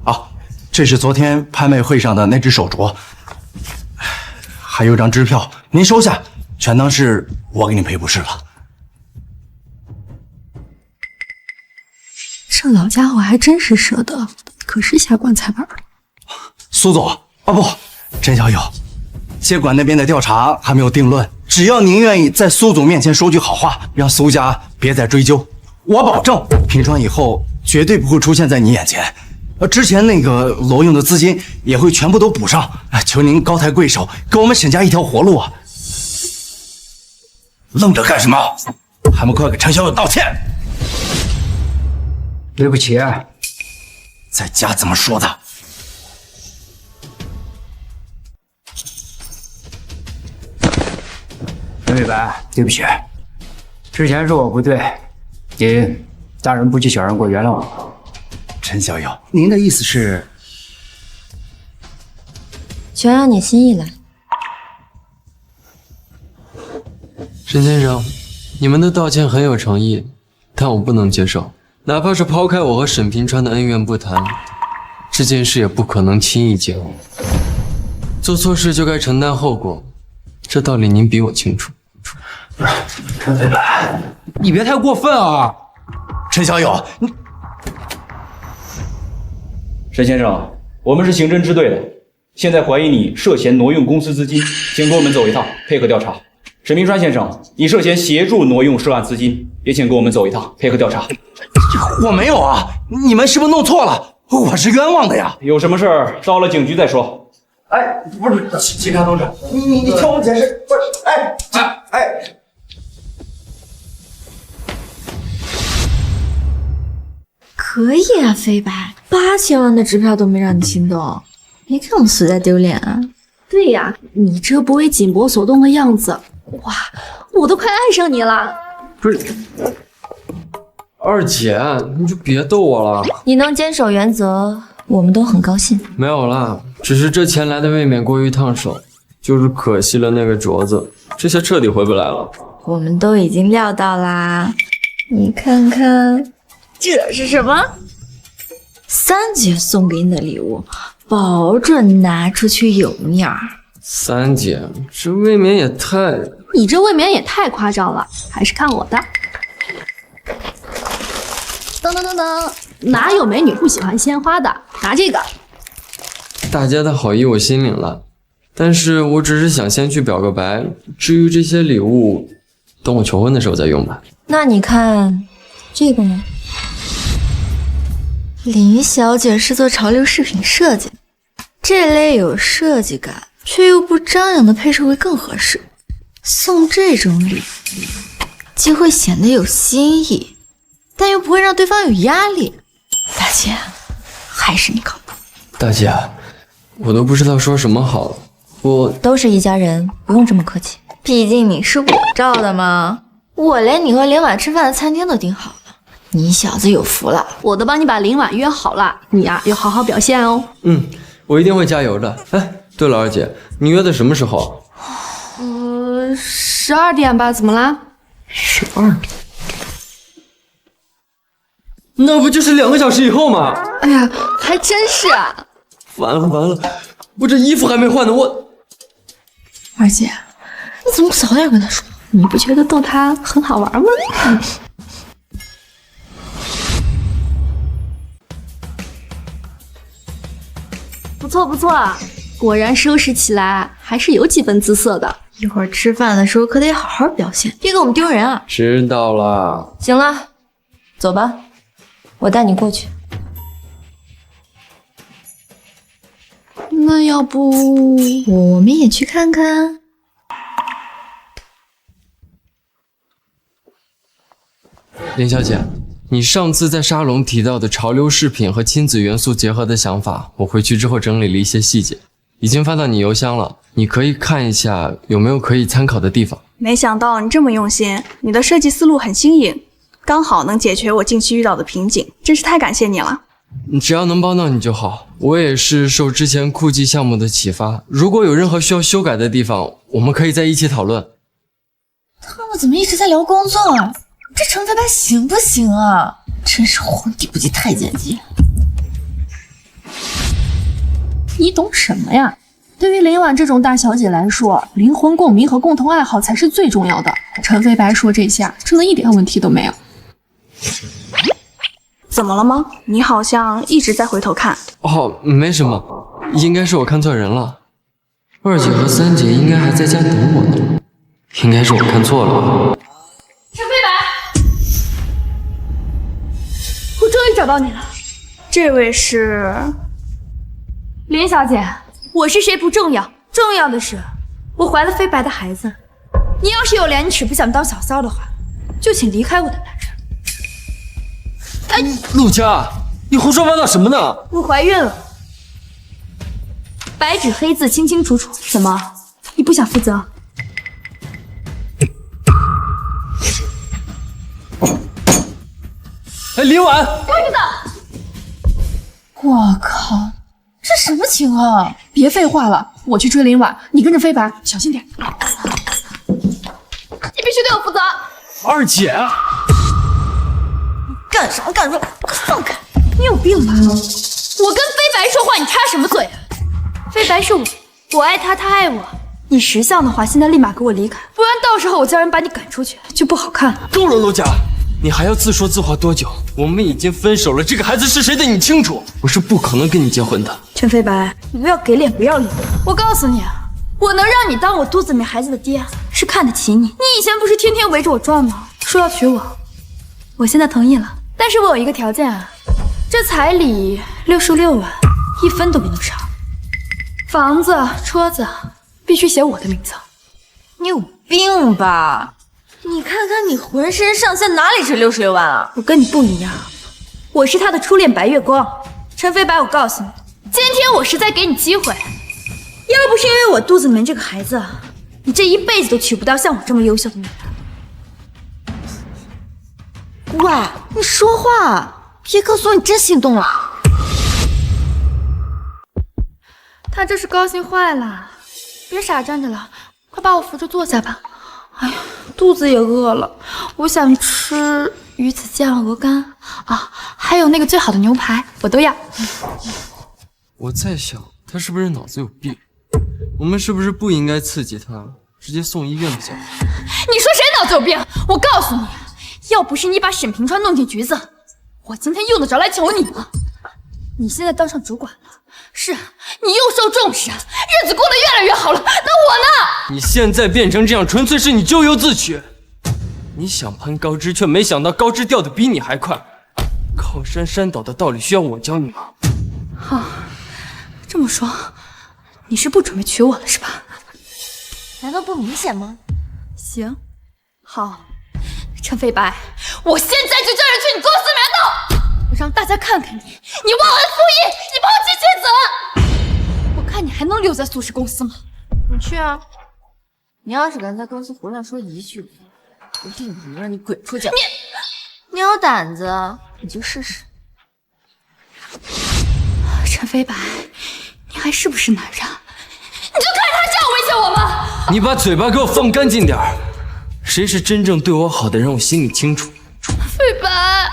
啊。这是昨天拍卖会上的那只手镯，还有张支票，您收下，全当是我给你赔不是了。这老家伙还真是舍得，可是下棺材本了。苏总啊，不，陈小友，接管那边的调查还没有定论，只要您愿意在苏总面前说句好话，让苏家别再追究，我保证平川以后绝对不会出现在你眼前。之前那个挪用的资金也会全部都补上，求您高抬贵手，给我们沈家一条活路啊！愣着干什么？还不快给陈小友道歉！对不起，在家怎么说的？陈伟白，对不起，之前是我不对，您大人不计小人过，原谅我。陈小友，您的意思是？全按你心意来。沈先生，你们的道歉很有诚意，但我不能接受。哪怕是抛开我和沈平川的恩怨不谈，这件事也不可能轻易结果。做错事就该承担后果，这道理您比我清楚。陈飞白，你别太过分啊！陈小友，你。沈先生，我们是刑侦支队的，现在怀疑你涉嫌挪用公司资金，请跟我们走一趟，配合调查。沈明川先生，你涉嫌协助挪用涉案资金，也请跟我们走一趟，配合调查。我没有啊，你们是不是弄错了？我是冤枉的呀！有什么事儿到了警局再说。哎，不是，警察同志，你听我解释，不是，哎。可以啊，飞白，8000万的支票都没让你心动，没看我实在丢脸啊！对呀，你这不为紧脖所动的样子，哇，我都快爱上你了。不是，二姐，你就别逗我了。你能坚守原则，我们都很高兴。没有啦，只是这钱来的未免过于烫手，就是可惜了那个镯子，这下彻底回不来了。我们都已经料到啦，你看看。这是什么？三姐送给你的礼物，保准拿出去有面儿。三姐，这未免也太……你这未免也太夸张了，还是看我的。噔噔噔噔，哪有美女不喜欢鲜花的？拿这个。大家的好意我心领了，但是我只是想先去表个白，至于这些礼物，等我求婚的时候再用吧。那你看这个呢？林小姐是做潮流饰品设计，这类有设计感却又不张扬的配饰会更合适。送这种礼物，既会显得有新意，但又不会让对方有压力。大姐，还是你靠谱。大姐，我都不知道说什么好了。我都是一家人，不用这么客气。毕竟你是我罩的嘛，我连你和林婉吃饭的餐厅都订好了。你小子有福了，我都帮你把林婉约好了，你呀要好好表现哦。我一定会加油的。哎，对了，二姐，你约的什么时候？12点吧，怎么啦？12点？那不就是2个小时以后吗？哎呀，还真是啊！完了，我这衣服还没换呢，我……二姐，你怎么不早点跟他说？你不觉得逗他很好玩吗？不错，果然收拾起来还是有几分姿色的。一会儿吃饭的时候可得好好表现，别给我们丢人啊！知道了。行了，走吧，我带你过去。那要不我们也去看看？林小姐，你上次在沙龙提到的潮流饰品和亲子元素结合的想法，我回去之后整理了一些细节，已经发到你邮箱了，你可以看一下有没有可以参考的地方。没想到你这么用心，你的设计思路很新颖，刚好能解决我近期遇到的瓶颈，真是太感谢你了。只要能帮到你就好，我也是受之前酷技项目的启发，如果有任何需要修改的地方，我们可以在一起讨论。他们怎么一直在聊工作啊？这陈飞白行不行啊？真是皇帝不急太监急。你懂什么呀？对于林婉这种大小姐来说，灵魂共鸣和共同爱好才是最重要的。陈飞白说这些，真的一点问题都没有。怎么了吗？你好像一直在回头看。哦，没什么，应该是我看错人了。2姐和3姐应该还在家等我呢，应该是我看错了吧。陈飞白，我终于找到你了。这位是林小姐，我是谁不重要，重要的是我怀了飞白的孩子。你要是有廉耻，不想当小三的话，就请离开我的男人。陆佳，你胡说八道什么呢？我怀孕了，白纸黑字，清清楚楚。怎么，你不想负责？哎，林婉，看着的。我靠，这什么情况？别废话了，我去追林婉，你跟着飞白，小心点。你必须对我负责。2姐，干什么干什么？放开！你有病吧？我跟飞白说话，你插什么嘴啊？飞白是我爱他，他爱我。你识相的话，现在立马给我离开，不然到时候我叫人把你赶出去，就不好看了。够了，陆佳，你还要自说自话多久？我们已经分手了，这个孩子是谁的你清楚。我是不可能跟你结婚的。陈飞白，你不要给脸不要脸！我告诉你啊，我能让你当我肚子里面孩子的爹，是看得起你。你以前不是天天围着我转吗？说要娶我，我现在同意了，但是我有一个条件啊，这彩礼66万，1分都不能少。房子、车子必须写我的名字。你有病吧？你看看你浑身上下哪里是66万啊？我跟你不一样，我是他的初恋白月光。陈飞白，我告诉你，今天我是在给你机会。要不是因为我肚子里面这个孩子，你这一辈子都娶不到像我这么优秀的女人。喂，你说话，别告诉我你真心动了。他这是高兴坏了，别傻站着了，快把我扶着坐下吧。哎呀，肚子也饿了，我想吃鱼子酱、鹅肝啊，还有那个最好的牛排，我都要。我在想，他是不是脑子有病？我们是不是不应该刺激他，直接送医院比较好？你说谁脑子有病？我告诉你，要不是你把沈平川弄进局子，我今天用得着来求你吗？你现在当上主管了，是你又受重视，日子过得越来越好了。那我呢？你现在变成这样，纯粹是你咎由自取。你想攀高枝，却没想到高枝掉得比你还快。靠山山倒的道理需要我教你吗？啊，这么说，你是不准备娶我了是吧？难道不明显吗？行，好，陈飞白，我现在就叫人去你公司面斗，我让大家看看你忘恩负义，你抛弃妻子，我看你还能留在苏氏公司吗？你去啊！你要是敢在公司胡乱说一句，我定不让你滚出去！你有胆子，你就试试。陈飞白，你还是不是男人？你就看他这样威胁我吗？你把嘴巴给我放干净点儿！谁是真正对我好的人，我心里清楚。飞白，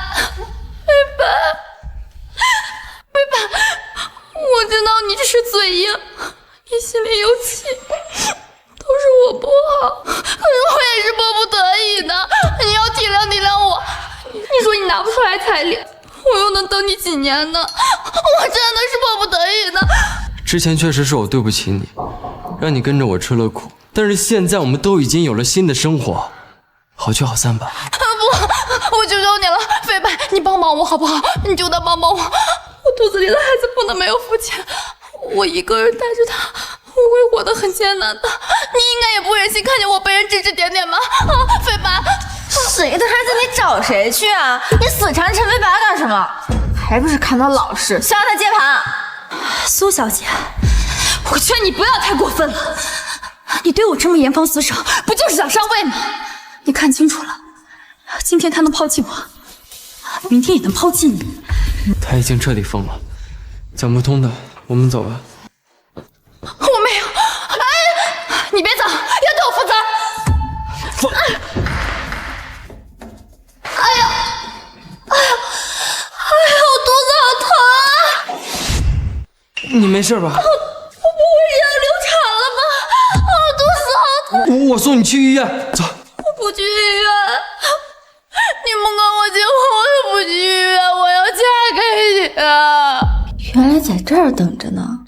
我知道你只是嘴硬，你心里有气，都是我不好，可是我也是迫不得已的，你要体谅体谅我。你说你拿不出来彩礼，我又能等你几年呢？我真的是迫不得已的。之前确实是我对不起你，让你跟着我吃了苦，但是现在我们都已经有了新的生活，好聚好散吧。不，我求求你了，飞白，你帮帮我好不好？你就当帮帮我，我肚子里的孩子不能没有父亲，我一个人带着他，我会活得很艰难的。你应该也不忍心看见我被人指指点点吧？啊，飞白，谁的孩子你找谁去啊？你死缠陈飞白干什么？还不是看他老实，想让他接盘。苏小姐，我劝你不要太过分了，你对我这么严防死守，不就是想上位吗？你看清楚了，今天他能抛弃我，明天也能抛弃你。他已经彻底疯了，讲不通的，我们走吧。我没有，哎，你别走，要对我负责。你没事吧？我不会是要流产了吧？肚子好疼！我送你去医院，走。我不去医院，你们跟我结婚，我也不去医院，我要嫁给你啊！原来在这儿等着呢。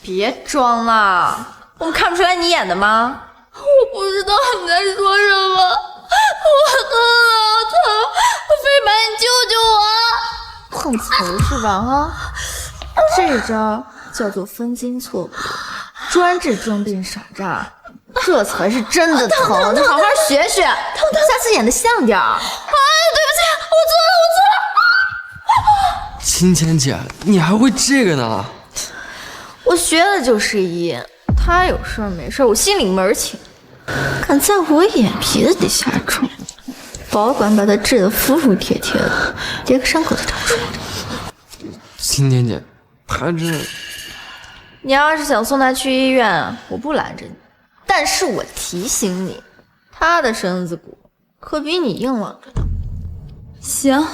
别装了，我们看不出来你演的吗？我不知道你在说什么，我肚子好疼，飞白，你救救我！碰瓷儿是吧？哈，这招叫做分筋错骨，专治装病傻诈，这才是真的疼。你好好学学，下次演的像点儿。对不起，我错了。金钱姐，你还会这个呢？我学的就是医，他有事儿没事儿，我心领门请。敢在我眼皮子底下冲，保管把他治得服服帖帖的，连个伤口都找不出来。金钱姐，他这……你要是想送他去医院，我不拦着你，但是我提醒你，他的身子骨可比你硬朗着呢。行，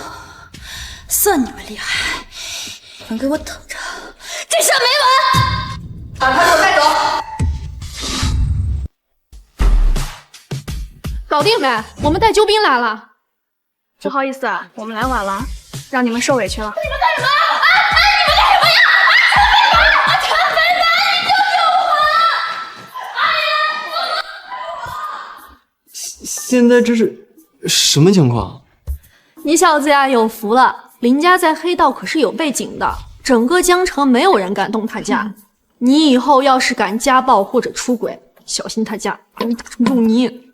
算你们厉害，你们给我等着，这事儿没完！把他给我带走。搞定没？我们带救兵来了。不好意思啊，我们来晚了，让你们受委屈了。你们干什么？你们干什么呀？陈飞白，你救救我！现在这是什么情况？你小子呀，有福了，林家在黑道可是有背景的，整个江城没有人敢动他家。你以后要是敢家暴或者出轨，小心他家给你打成肉泥。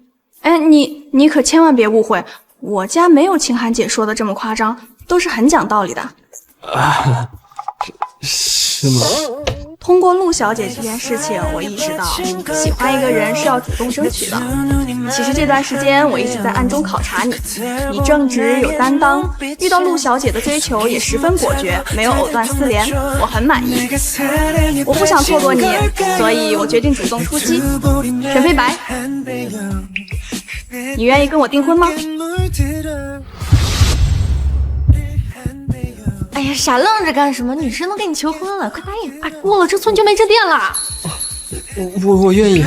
哎，你可千万别误会，我家没有清寒姐说的这么夸张，都是很讲道理的。啊，是吗？通过陆小姐这件事情，我意识到喜欢一个人是要主动争取的。其实这段时间我一直在暗中考察你，你正直有担当，遇到陆小姐的追求也十分果决，没有藕断丝连，我很满意。我不想错过你，所以我决定主动出击。陈飞白，你愿意跟我订婚吗？哎呀，傻愣着干什么？女生都跟你求婚了，快答应！哎，过了这村就没这店了。我愿意。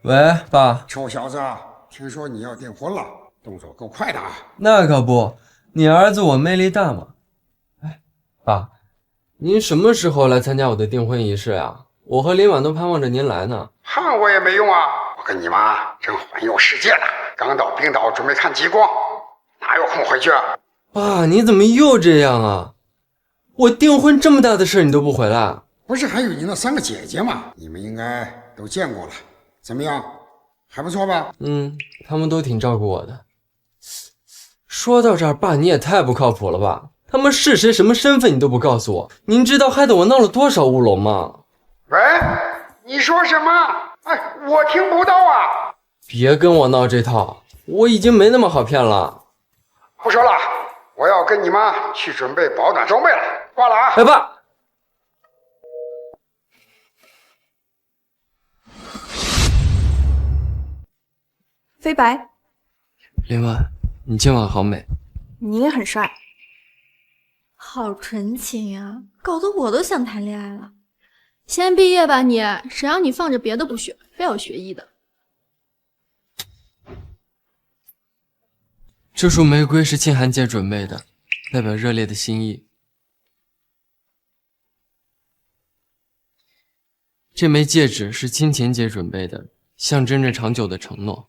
喂，爸。臭小子，听说你要订婚了，动作够快的啊！那可不，你儿子我魅力大嘛。哎，爸。您什么时候来参加我的订婚仪式呀？我和林婉都盼望着您来呢。盼我也没用啊！我跟你妈正环游世界呢，刚到冰岛准备看极光，哪有空回去啊？爸，你怎么又这样啊？我订婚这么大的事你都不回来？不是还有你那3个姐姐吗？你们应该都见过了，怎么样？还不错吧？他们都挺照顾我的。说到这儿，爸你也太不靠谱了吧？他们是谁什么身份你都不告诉我，您知道害得我闹了多少乌龙吗？喂，你说什么？哎，我听不到啊！别跟我闹这套，我已经没那么好骗了。不说了，我要跟你妈去准备保暖装备了，挂了啊！哎，爸。飞白，林婉，你今晚好美。你也很帅。好纯情呀，搞得我都想谈恋爱了。先毕业吧你，谁让你放着别的不学，非要学医的。这束玫瑰是清寒姐准备的，代表热烈的心意。这枚戒指是清浅姐准备的，象征着长久的承诺。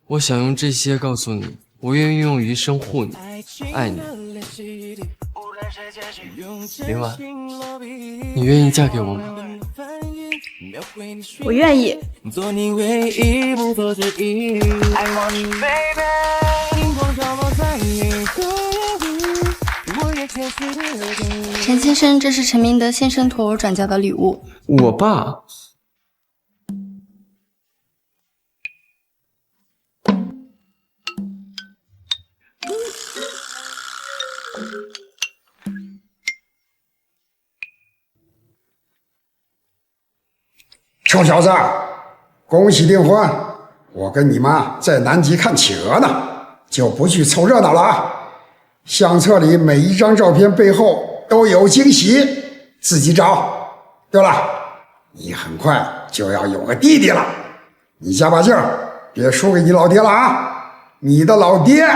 我想用这些告诉你，我愿意用余生护你，爱你。林婉，你愿意嫁给我吗？我愿意。陈先生，这是陈明德先生托我转交的礼物。我爸。臭小子，恭喜订婚！我跟你妈在南极看企鹅呢，就不去凑热闹了啊。相册里每一张照片背后都有惊喜，自己找。对了，你很快就要有个弟弟了，你加把劲儿，别输给你老爹了啊！你的老爹